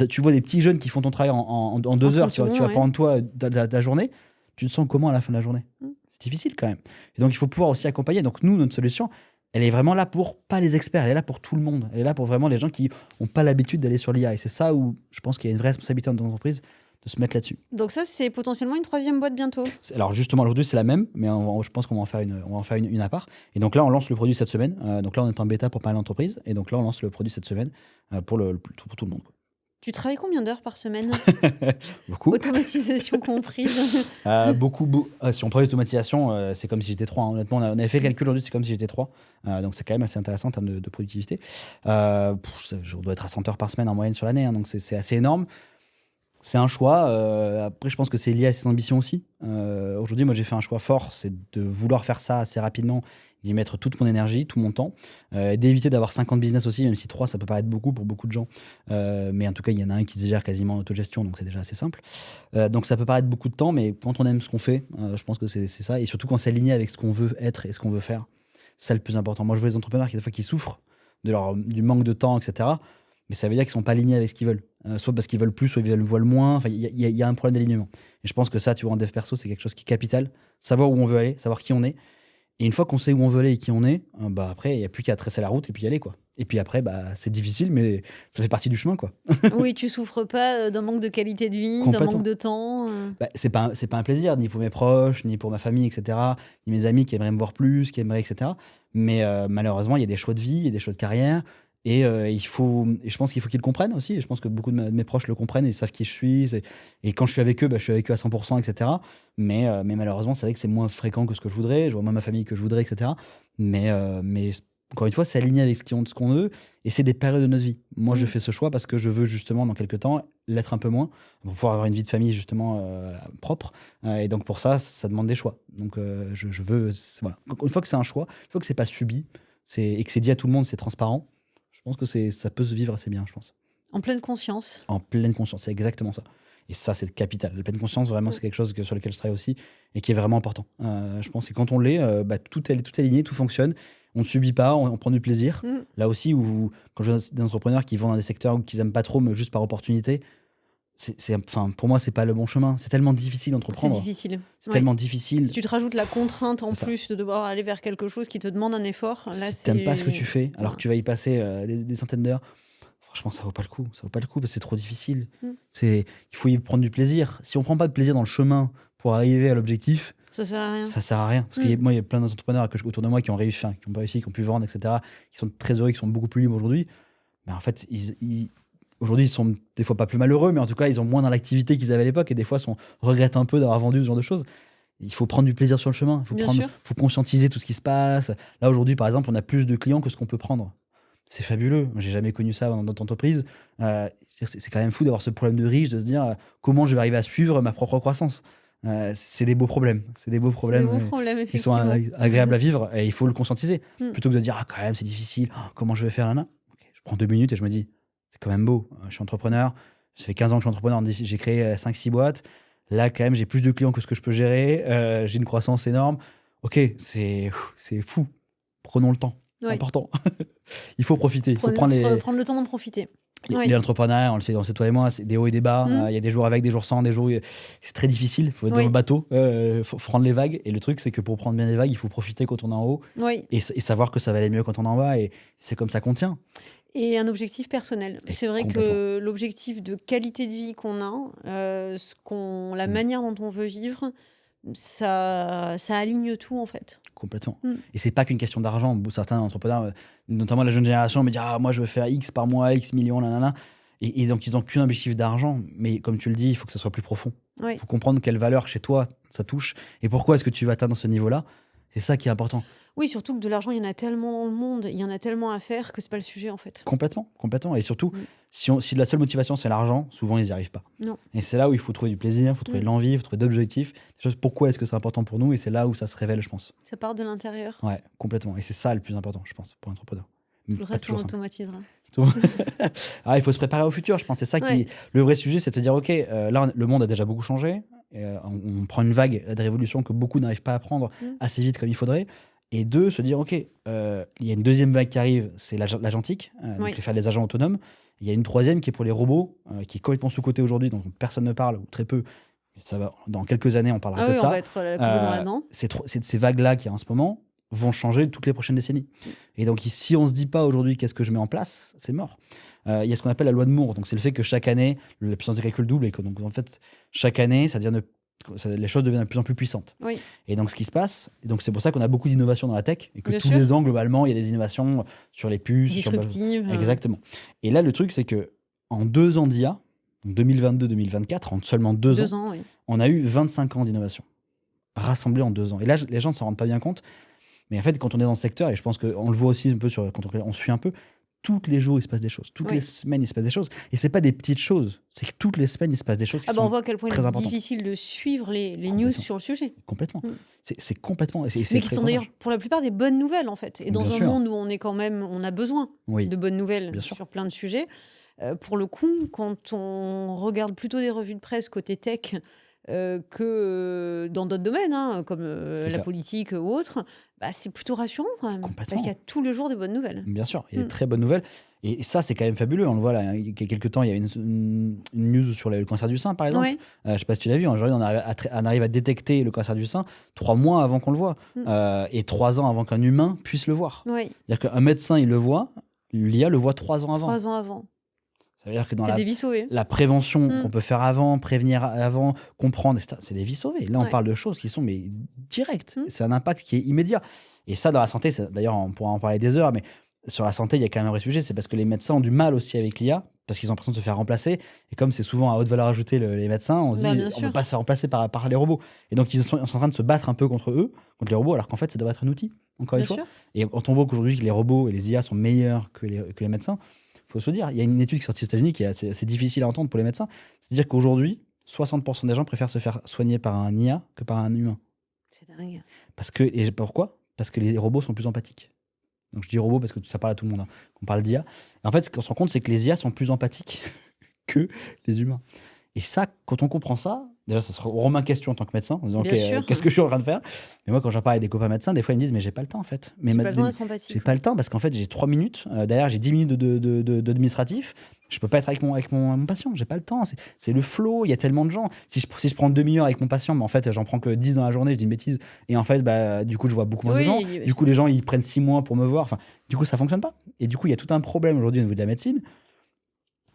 Tu vois des petits jeunes qui font ton travail en 2 heures, 30 tu vas secondes, prendre toi ta journée, tu te sens comment à la fin de la journée? C'est difficile quand même. Et donc il faut pouvoir aussi accompagner. Donc nous, notre solution, elle est vraiment là pour, pas les experts, elle est là pour tout le monde. Elle est là pour vraiment les gens qui n'ont pas l'habitude d'aller sur l'IA. Et c'est ça où je pense qu'il y a une vraie responsabilité dans l'entreprise de se mettre là-dessus. Donc ça, c'est potentiellement une 3e boîte bientôt. Alors justement, aujourd'hui, c'est la même, mais je pense qu'on va en faire une à part. Et donc là, on lance le produit cette semaine. Donc là, on est en bêta pour pas mal d'entreprises. Et donc là, on lance le produit cette semaine pour tout le monde. Tu travailles combien d'heures par semaine? Beaucoup. Automatisation comprise. Si on prend l'automatisation, c'est comme si j'étais 3. Honnêtement, on avait fait le calcul aujourd'hui, c'est comme si j'étais 3. Donc c'est quand même assez intéressant en termes de productivité. Je dois être à 100 heures par semaine en moyenne sur l'année, hein, donc c'est assez énorme. C'est un choix. Après, je pense que c'est lié à ses ambitions aussi. Aujourd'hui, moi, j'ai fait un choix fort, c'est de vouloir faire ça assez rapidement, d'y mettre toute mon énergie, tout mon temps, d'éviter d'avoir 50 business aussi, même si 3, ça peut paraître beaucoup pour beaucoup de gens. Mais en tout cas, il y en a un qui se gère quasiment en autogestion, donc c'est déjà assez simple. Donc ça peut paraître beaucoup de temps, mais quand on aime ce qu'on fait, je pense que c'est ça. Et surtout quand c'est aligné avec ce qu'on veut être et ce qu'on veut faire, c'est ça le plus important. Moi, je vois les entrepreneurs qui souffrent du manque de temps, etc. Mais ça veut dire qu'ils sont pas alignés avec ce qu'ils veulent. Soit parce qu'ils veulent plus, soit ils veulent moins. Enfin, il y a un problème d'alignement. Et je pense que ça, tu vois, en dev perso, c'est quelque chose qui est capital. Savoir où on veut aller, savoir qui on est. Et une fois qu'on sait où on veut aller et qui on est, après, il n'y a plus qu'à tracer la route et puis y aller, quoi. Et puis après, c'est difficile, mais ça fait partie du chemin, quoi. Oui, tu souffres pas d'un manque de qualité de vie, d'un Complètement. manque de temps. C'est pas un plaisir, ni pour mes proches, ni pour ma famille, etc. Ni mes amis qui aimeraient me voir plus, qui aimeraient, etc. Mais malheureusement, il y a des choix de vie, il y a des choix de carrière. Et je pense qu'il faut qu'ils le comprennent aussi. Et je pense que beaucoup de mes proches le comprennent et savent qui je suis. Et quand je suis avec eux, je suis avec eux à 100%, etc. Mais malheureusement, c'est vrai que c'est moins fréquent que ce que je voudrais. Je vois moins ma famille que je voudrais, etc. Mais encore une fois, c'est aligné avec ce qu'on veut. Et c'est des périodes de notre vie. Moi, je fais ce choix parce que je veux justement, dans quelques temps, l'être un peu moins pour pouvoir avoir une vie de famille justement propre. Et donc pour ça, ça demande des choix. Donc je veux... Voilà. Une fois que c'est un choix, une fois que c'est pas subi et que c'est dit à tout le monde, c'est transparent, je pense que ça peut se vivre assez bien, je pense. En pleine conscience. En pleine conscience, c'est exactement ça. Et ça, c'est capital. La pleine conscience, vraiment, c'est quelque chose sur lequel je travaille aussi et qui est vraiment important. Je pense que quand on l'est, tout est aligné, tout fonctionne. On ne subit pas, on prend du plaisir. Là aussi, quand je vois des entrepreneurs qui vont dans des secteurs où ils n'aiment pas trop, mais juste par opportunité, pour moi, c'est pas le bon chemin. C'est tellement difficile d'entreprendre. C'est difficile. C'est tellement difficile. Si tu te rajoutes la contrainte en plus de devoir aller vers quelque chose qui te demande un effort, là, si t'aimes pas ce que tu fais, alors que tu vas y passer des centaines d'heures, franchement, ça vaut pas le coup. Ça vaut pas le coup parce que c'est trop difficile. Il faut y prendre du plaisir. Si on prend pas de plaisir dans le chemin pour arriver à l'objectif, ça sert à rien. Ça sert à rien. Parce que moi, il y a plein d'entrepreneurs autour de moi qui ont réussi, qui ont pas réussi, qui ont pu vendre, etc., qui sont très heureux, qui sont beaucoup plus libres aujourd'hui. Mais en fait, aujourd'hui, ils sont des fois pas plus malheureux, mais en tout cas, ils ont moins dans l'activité qu'ils avaient à l'époque et des fois, regrettent un peu d'avoir vendu ce genre de choses. Il faut prendre du plaisir sur le chemin. Il faut conscientiser tout ce qui se passe. Là, aujourd'hui, par exemple, on a plus de clients que ce qu'on peut prendre. C'est fabuleux. J'ai jamais connu ça dans notre entreprise. C'est quand même fou d'avoir ce problème de riche, de se dire comment je vais arriver à suivre ma propre croissance. C'est des beaux problèmes. C'est des beaux problèmes qui sont agréables à vivre et il faut le conscientiser. Plutôt que de dire quand même, c'est difficile. Comment je vais faire là. Je prends 2 minutes et je me dis, c'est quand même beau. Je suis entrepreneur. Ça fait 15 ans que je suis entrepreneur. J'ai créé 5-6 boîtes. Là, quand même, j'ai plus de clients que ce que je peux gérer. J'ai une croissance énorme. Ok, c'est fou. Prenons le temps. C'est important. Il faut profiter. Il faut prendre le temps d'en profiter. Les entrepreneurs, on le sait toi et moi, c'est des hauts et des bas. Il y a des jours avec, des jours sans, des jours. C'est très difficile. Il faut être dans le bateau, faut prendre les vagues. Et le truc, c'est que pour prendre bien les vagues, il faut profiter quand on est en haut et savoir que ça va aller mieux quand on est en bas. Et c'est comme ça qu'on tient. Et un objectif personnel. C'est vrai que l'objectif de qualité de vie qu'on a, la manière dont on veut vivre, ça aligne tout en fait. Complètement. Et c'est pas qu'une question d'argent. Certains entrepreneurs, notamment la jeune génération, me disent moi je veux faire X par mois, X millions, nanana. Et donc ils n'ont qu'un objectif d'argent. Mais comme tu le dis, il faut que ça soit plus profond. Il faut comprendre quelle valeur chez toi ça touche et pourquoi est-ce que tu vas atteindre ce niveau-là. C'est ça qui est important. Oui, surtout que de l'argent, il y en a tellement dans le monde, il y en a tellement à faire que c'est pas le sujet en fait. Complètement. Et surtout, si la seule motivation c'est l'argent, souvent ils n'y arrivent pas. Non. Et c'est là où il faut trouver du plaisir, il faut trouver de l'envie, il faut trouver d'objectifs. Pourquoi est-ce que c'est important pour nous? Et c'est là où ça se révèle, je pense. Ça part de l'intérieur. Ouais, complètement. Et c'est ça le plus important, je pense, pour un entrepreneur. Tout le reste, on automatisera. Il faut se préparer au futur, je pense. C'est ça le vrai sujet, c'est de se dire, OK, là, le monde a déjà beaucoup changé. On prend une vague de révolution que beaucoup n'arrivent pas à prendre assez vite comme il faudrait. Et 2, se dire, OK, il y a une deuxième vague qui arrive, c'est l'agentique, donc faire les agents autonomes. Il y a une troisième qui est pour les robots, qui est complètement sous-cotée aujourd'hui, dont personne ne parle, ou très peu. Ça va, dans quelques années, on parlera que de ça. On va être là-dedans. Ces vagues-là qui, en ce moment, vont changer toutes les prochaines décennies. Et donc, si on ne se dit pas aujourd'hui qu'est-ce que je mets en place, c'est mort. il y a ce qu'on appelle la loi de Moore. Donc, c'est le fait que chaque année, la puissance de calcul double et que, donc, en fait, chaque année, les choses deviennent de plus en plus puissantes. Oui. Et donc, ce qui se passe, et donc c'est pour ça qu'on a beaucoup d'innovations dans la tech et que Bien tous sûr. les ans, globalement, il y a des innovations sur les puces. Disruptive. Exactement. Et là, le truc, c'est que en 2 ans d'IA, donc 2022-2024, en seulement 2 ans, oui. on a eu 25 ans d'innovation rassemblés en 2 ans. Et là, les gens ne s'en rendent pas bien compte. Mais en fait, quand on est dans le secteur, et je pense qu'on le voit aussi un peu quand on suit un peu, tous les jours, il se passe des choses. Toutes les semaines, il se passe des choses. Et c'est pas des petites choses. C'est que toutes les semaines, il se passe des choses qui sont on voit à quel point très il est importantes. difficile de suivre les news sur le sujet. Complètement. C'est complètement. Mais qui sont d'ailleurs pour la plupart des bonnes nouvelles en fait. Et dans un monde où on a besoin de bonnes nouvelles sur plein de sujets. Pour le coup, quand on regarde plutôt des revues de presse côté tech que dans d'autres domaines, comme la politique ou autre, c'est plutôt rassurant quand même. Parce qu'il y a tous les jours des bonnes nouvelles. Bien sûr, il y a de très bonnes nouvelles. Et ça, c'est quand même fabuleux. On le voit là, il y a quelques temps, il y a une news sur le cancer du sein, par exemple. Je ne sais pas si tu l'as vu. Aujourd'hui, on arrive à détecter le cancer du sein 3 mois avant qu'on le voie. Et 3 ans avant qu'un humain puisse le voir. C'est-à-dire qu'un médecin, il le voit, l'IA le voit 3 ans avant. 3 ans avant. Ça veut dire que dans des vies sauvées. La prévention qu'on peut faire avant, prévenir avant, comprendre, etc., c'est des vies sauvées. Là, on parle de choses qui sont directes. C'est un impact qui est immédiat. Et ça, dans la santé, d'ailleurs, on pourra en parler des heures, mais sur la santé, il y a quand même un vrai sujet. C'est parce que les médecins ont du mal aussi avec l'IA, parce qu'ils ont l'impression de se faire remplacer. Et comme c'est souvent à haute valeur ajoutée, les médecins, on se dit, on ne veut pas se faire remplacer par les robots. Et donc, ils sont en train de se battre un peu contre les robots, alors qu'en fait, ça doit être un outil, encore une fois. Et quand on voit qu'aujourd'hui, les robots et les IA sont meilleurs que les médecins, il faut se dire, il y a une étude qui est sortie aux États-Unis qui est assez difficile à entendre pour les médecins. C'est-à-dire qu'aujourd'hui, 60% des gens préfèrent se faire soigner par un IA que par un humain. C'est dingue. Et pourquoi ? Parce que les robots sont plus empathiques. Donc je dis robots parce que ça parle à tout le monde. On parle d'IA. En fait, ce qu'on se rend compte, c'est que les IA sont plus empathiques que les humains. Et ça, quand on comprend ça, déjà, ça se remet en question en tant que médecin, en disant, qu'est-ce que je suis en train de faire ? Mais moi, quand j'en parle avec des copains médecins, des fois, ils me disent, mais j'ai pas le temps, en fait. J'ai pas le temps d'être empathique. J'ai pas le temps, parce qu'en fait, j'ai 3 minutes. Derrière, j'ai 10 minutes d'administratif. Je peux pas être avec mon patient. J'ai pas le temps. C'est le flow. Il y a tellement de gens. Si je prends 2 demi-heures avec mon patient, mais en fait, j'en prends que 10 dans la journée, je dis une bêtise. Et en fait, du coup, je vois beaucoup moins de gens. Du coup, les gens, ils prennent 6 mois pour me voir. Enfin, du coup, ça fonctionne pas. Et du coup, il y a tout un problème aujourd'hui au niveau de la médecine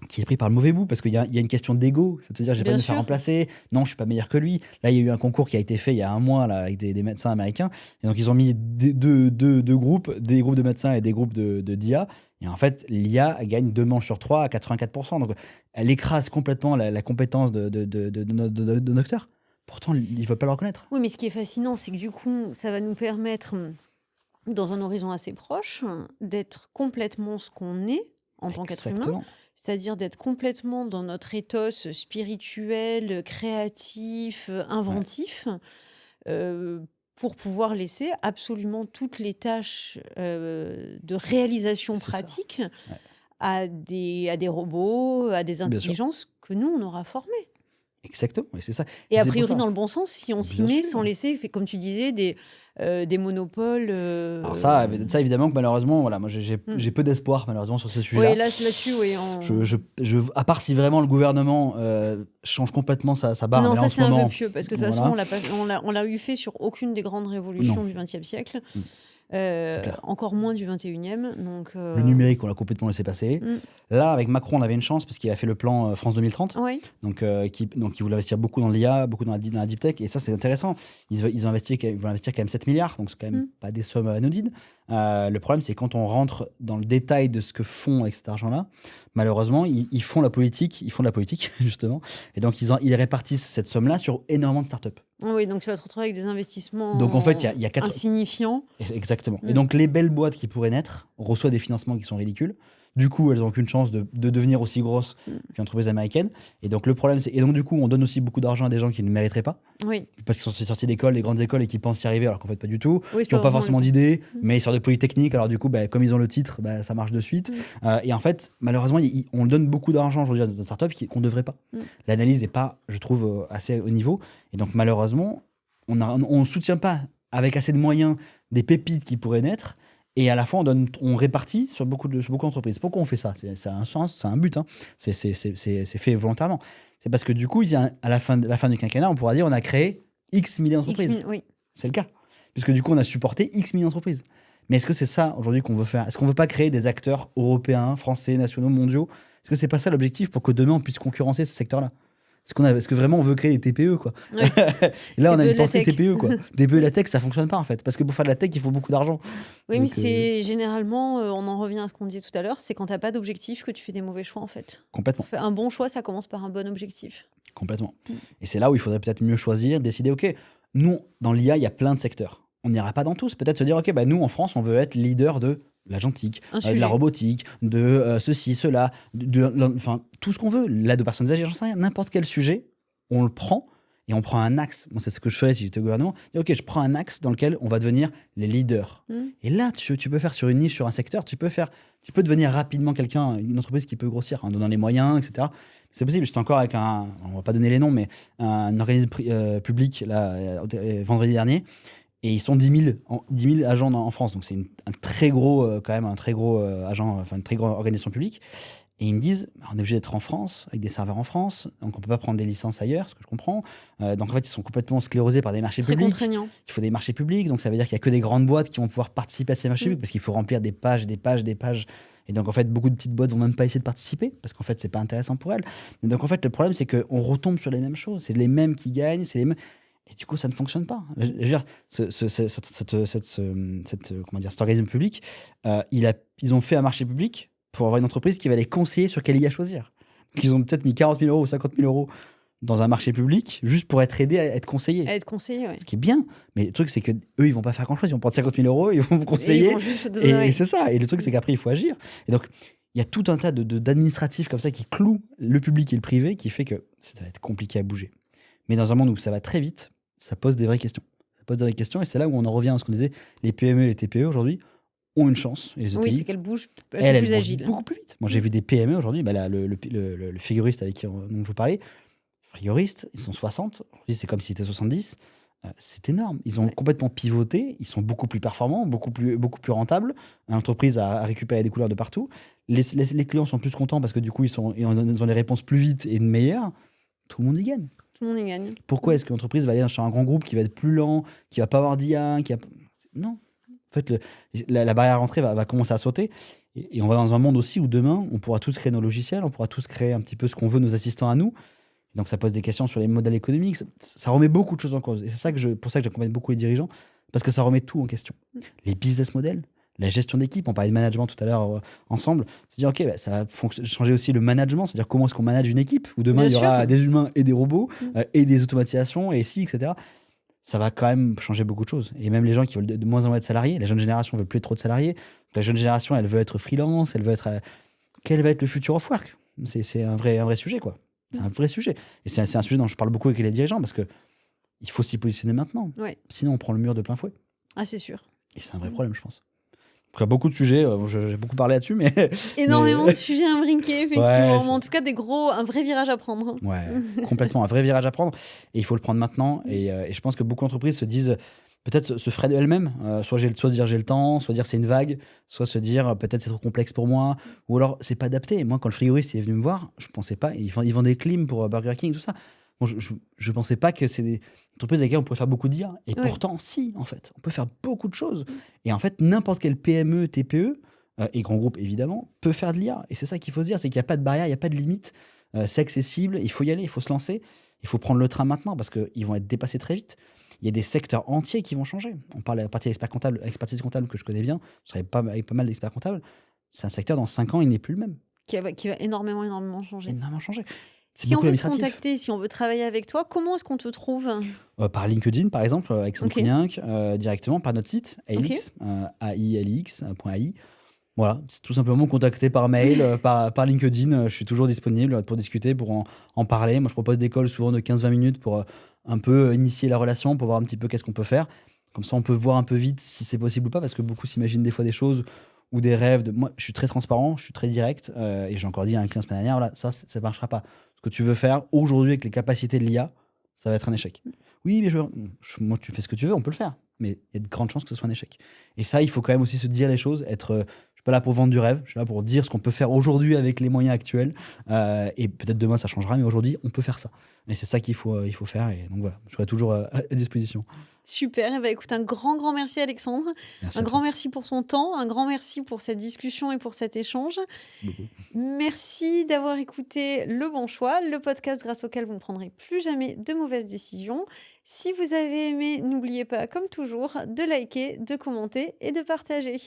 qui est pris par le mauvais bout, parce qu'il y a une question d'ego, c'est-à-dire j'ai pas de me faire remplacer, non, je suis pas meilleur que lui. Là, il y a eu un concours qui a été fait il y a 1 mois là, avec des médecins américains, et donc ils ont mis deux groupes, des groupes de médecins et des groupes d'IA, et en fait, l'IA gagne 2 manches sur 3 à 84%, donc elle écrase complètement la compétence de nos docteurs. Pourtant, ils ne veulent pas le reconnaître. Oui, mais ce qui est fascinant, c'est que du coup, ça va nous permettre, dans un horizon assez proche, d'être complètement ce qu'on est en tant qu'être humain. C'est-à-dire d'être complètement dans notre ethos spirituel, créatif, inventif, pour pouvoir laisser absolument toutes les tâches de réalisation pratique à des robots, à des intelligences que nous, on aura formées. Exactement, et c'est ça. Et a priori, dans le bon sens, si on s'y met, sans laisser, comme tu disais, des monopoles. Alors ça, évidemment, que malheureusement, voilà, moi j'ai peu d'espoir, malheureusement, sur ce sujet-là. Oui, là-dessus, oui. À part si vraiment le gouvernement change complètement sa barre. Non, mais là, ça, en c'est ce moment, un peu pieux, parce que de toute façon, on l'a eu fait sur aucune des grandes révolutions du XXe siècle. Encore moins du 21e. Donc, le numérique, on l'a complètement laissé passer. Là, avec Macron, on avait une chance parce qu'il a fait le plan France 2030. Donc, il voulait investir beaucoup dans l'IA, beaucoup dans la deep tech. Et ça, c'est intéressant. Ils veulent investir quand même 7 milliards. Donc, c'est quand même pas des sommes anodines. Le problème, c'est quand on rentre dans le détail de ce que font avec cet argent-là, malheureusement, ils font de la politique, justement. Et donc, ils répartissent cette somme-là sur énormément de startups. Oui, donc tu vas te retrouver avec des investissements donc, en fait, il y a insignifiants. Exactement. Et donc, les belles boîtes qui pourraient naître reçoivent des financements qui sont ridicules. Du coup, elles n'ont aucune chance de devenir aussi grosses qu'une entreprise américaine. Et donc, le problème, et donc, du coup, on donne aussi beaucoup d'argent à des gens qui ne mériteraient pas. Oui. Parce qu'ils sont sortis d'école, des grandes écoles, et qui pensent y arriver, alors qu'en fait, pas du tout. Oui, qui n'ont pas forcément d'idées, mais ils sortent de Polytechnique. Alors, du coup, comme ils ont le titre, ça marche de suite. Et en fait, malheureusement, on donne beaucoup d'argent aujourd'hui à des startups qu'on ne devrait pas. L'analyse n'est pas, je trouve, assez au niveau. Et donc, malheureusement, on ne soutient pas avec assez de moyens des pépites qui pourraient naître. Et à la fois, on répartit sur beaucoup d'entreprises. Pourquoi on fait ça ? C'est un sens, c'est un but. Hein. C'est fait volontairement. C'est parce que du coup, à la fin du quinquennat, on pourra dire on a créé X milliers d'entreprises. Oui. C'est le cas. Puisque du coup, on a supporté X milliers d'entreprises. Mais est-ce que c'est ça aujourd'hui qu'on veut faire? Est-ce qu'on veut pas créer des acteurs européens, français, nationaux, mondiaux? Est-ce que c'est pas ça l'objectif pour que demain on puisse concurrencer ces secteurs-là? Est-ce que vraiment on veut créer des TPE, quoi? Ouais. Et là, on a TPE une de la pensée tech. TPE, quoi. TPE, la tech, ça fonctionne pas, en fait. Parce que pour faire de la tech, il faut beaucoup d'argent. Oui, mais Donc, c'est généralement, on en revient à ce qu'on disait tout à l'heure, c'est quand t'as pas d'objectif que tu fais des mauvais choix, en fait. complètement. Un bon choix, ça commence par un bon objectif. Complètement. Mm. Et c'est là où il faudrait peut-être mieux choisir, décider, OK, nous, dans l'IA, il y a plein de secteurs. On n'ira pas dans tous. Peut-être se dire, OK, bah, nous, en France, on veut être leader de l'agentique, Un de la sujet. robotique, de ceci, cela, enfin, tout ce qu'on veut. L'aide aux personnes âgées, j'en sais rien. N'importe quel sujet, on le prend et on prend un axe. Moi, c'est ce que je ferais si j'étais au gouvernement. Dire, OK, je prends un axe dans lequel on va devenir les leaders. Mm. Et là, tu peux faire sur une niche, sur un secteur, tu peux devenir rapidement quelqu'un, une entreprise qui peut grossir en donnant les moyens, etc. C'est possible. J'étais encore avec on va pas donner les noms, mais un organisme public là, vendredi dernier. Et ils sont 10 000 agents en France. Donc c'est un très gros, quand même, un très gros agent, enfin une très grosse organisation publique. Et ils me disent, on est obligé d'être en France, avec des serveurs en France, donc on peut pas prendre des licences ailleurs, ce que je comprends. Donc en fait, ils sont complètement sclérosés par des marchés Très publics. contraignant. Il faut des marchés publics, donc ça veut dire qu'il y a que des grandes boîtes qui vont pouvoir participer à ces marchés publics, parce qu'il faut remplir des pages, des pages, des pages. Et donc en fait, beaucoup de petites boîtes vont même pas essayer de participer, parce qu'en fait, c'est pas intéressant pour elles. Et donc en fait, le problème, c'est qu'on retombe sur les mêmes choses. C'est les mêmes qui gagnent, c'est les mêmes. Et du coup, ça ne fonctionne pas. Je veux dire, comment dire, cet organisme public, ils ont fait un marché public pour avoir une entreprise qui va les conseiller sur quelle IA choisir. Donc, ils ont peut-être mis 40 000 euros ou 50 000 euros dans un marché public juste pour être aidés à être conseillés. À être conseillé, ouais. Ce qui est bien. Mais le truc, c'est qu'eux, ils vont pas faire grand-chose. Ils vont prendre 50 000 euros, ils vont vous Et ils conseiller. vont juste te Et donner. c'est ça. Et le truc, c'est qu'après, il faut agir. Et donc, il y a tout un tas d'administratifs comme ça qui clouent le public et le privé qui fait que ça va être compliqué à bouger. Mais dans un monde où ça va très vite, ça pose des vraies questions. Ça pose des vraies questions et c'est là où on en revient à ce qu'on disait. Les PME et les TPE aujourd'hui ont une chance. Et les Oui, ETI, c'est qu'elles bougent, elles elles sont plus bougent agiles. beaucoup plus vite. Moi, j'ai vu des PME aujourd'hui. Bah, là, le frigoriste avec qui dont je vous parlais, frigoristes, ils sont 60. Aujourd'hui, c'est comme si c'était 70. C'est énorme. Ils ont Ouais. complètement pivoté. Ils sont beaucoup plus performants, beaucoup plus rentables. L'entreprise a récupéré des couleurs de partout. Les clients sont plus contents parce que du coup, ils ont les réponses plus vite et meilleures. Tout le monde y gagne. Tout le monde y gagne. Pourquoi est-ce que l'entreprise va aller sur un grand groupe qui va être plus lent, qui va pas avoir d'IA, Non. En fait, la barrière à l'entrée va commencer à sauter. Et on va dans un monde aussi où demain, on pourra tous créer nos logiciels, on pourra tous créer un petit peu ce qu'on veut, nos assistants à nous. Et donc, ça pose des questions sur les modèles économiques. Ça remet beaucoup de choses en cause. Et c'est pour ça que j'accompagne beaucoup les dirigeants, parce que ça remet tout en question. Les business models, la gestion d'équipe, on parlait de management tout à l'heure ensemble. C'est dire, OK, ça va changer aussi le management, c'est-à-dire comment est-ce qu'on manage une équipe, où demain, Bien il y aura sûr. des humains et des robots, Mm. et des automatisations, et etc. Ça va quand même changer beaucoup de choses. Et même les gens qui veulent de moins en moins être salariés, la jeune génération ne veut plus trop de salariés. La jeune génération, elle veut être freelance, elle veut être... quel va être le future of work? C'est un vrai sujet, quoi. C'est un vrai sujet. Et c'est un sujet dont je parle beaucoup avec les dirigeants, parce que il faut s'y positionner maintenant. Ouais. Sinon, on prend le mur de plein fouet. Ah, c'est sûr. Et c'est un vrai problème, je pense. Donc, il y a beaucoup de sujets. J'ai beaucoup parlé là-dessus, mais... Énormément de sujets imbriqués, effectivement. Ouais, Mais en tout cas, un vrai virage à prendre. Ouais, complètement. Un vrai virage à prendre. Et il faut le prendre maintenant. Et je pense que beaucoup d'entreprises se disent, peut-être se freinent elles-mêmes. Soit dire j'ai le temps, soit dire c'est une vague, soit se dire peut-être c'est trop complexe pour moi. Ou alors c'est pas adapté. Moi, quand le frigoriste est venu me voir, je pensais pas. Ils vendent des clims pour Burger King, tout ça. Bon, je pensais pas que c'est des entreprises avec lesquelles on pouvait faire beaucoup d'IA. Et Ouais. pourtant, si, en fait. On peut faire beaucoup de choses. Et en fait, n'importe quelle PME, TPE, et grand groupe évidemment, peut faire de l'IA. Et c'est ça qu'il faut se dire, c'est qu'il n'y a pas de barrière, il n'y a pas de limite. C'est accessible, il faut y aller, il faut se lancer. Il faut prendre le train maintenant parce qu'ils vont être dépassés très vite. Il y a des secteurs entiers qui vont changer. On parle à partir de l'expertise comptable que je connais bien. Je travaille avec pas mal d'experts comptables. C'est un secteur, dans 5 ans, il n'est plus le même. Qui va énormément changer. Énormément changé. C'est Si on beaucoup veut te administratif. contacter, si on veut travailler avec toi, comment est-ce qu'on te trouve? Par LinkedIn, par exemple, Alexandre Ok. Cougnac, directement, par notre site, AILX, AILX.ai. Voilà, c'est tout simplement contacter par mail, par LinkedIn. Je suis toujours disponible pour discuter, pour en parler. Moi, je propose des calls souvent de 15-20 minutes pour un peu initier la relation, pour voir un petit peu qu'est-ce qu'on peut faire. Comme ça, on peut voir un peu vite si c'est possible ou pas, parce que beaucoup s'imaginent des fois des choses ou des rêves. Moi, je suis très transparent, je suis très direct. Et j'ai encore dit à un client la semaine dernière, voilà, ça ne marchera pas. Ce que tu veux faire aujourd'hui avec les capacités de l'IA, ça va être un échec. Oui, mais moi, tu fais ce que tu veux, on peut le faire. Mais il y a de grandes chances que ce soit un échec. Et ça, il faut quand même aussi se dire les choses, je suis pas là pour vendre du rêve, je suis là pour dire ce qu'on peut faire aujourd'hui avec les moyens actuels. Et peut-être demain, ça changera, mais aujourd'hui, on peut faire ça. Et c'est ça qu'il faut faire. Et donc voilà, je serai toujours à disposition. Super. Eh ben, écoute, un grand merci Alexandre. Merci Un à grand toi. merci pour ton temps. Un grand merci pour cette discussion et pour cet échange. Merci beaucoup. Merci d'avoir écouté Le Bon Choix, le podcast grâce auquel vous ne prendrez plus jamais de mauvaises décisions. Si vous avez aimé, n'oubliez pas, comme toujours, de liker, de commenter et de partager.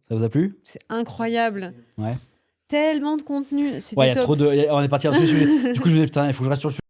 Ça vous a plu? C'est incroyable. Ouais. Tellement de contenu. Ouais, il C'était y a top. trop de. On est parti dans tous les sujets. Du coup, je me disais, putain, il faut que je reste sur le sujet.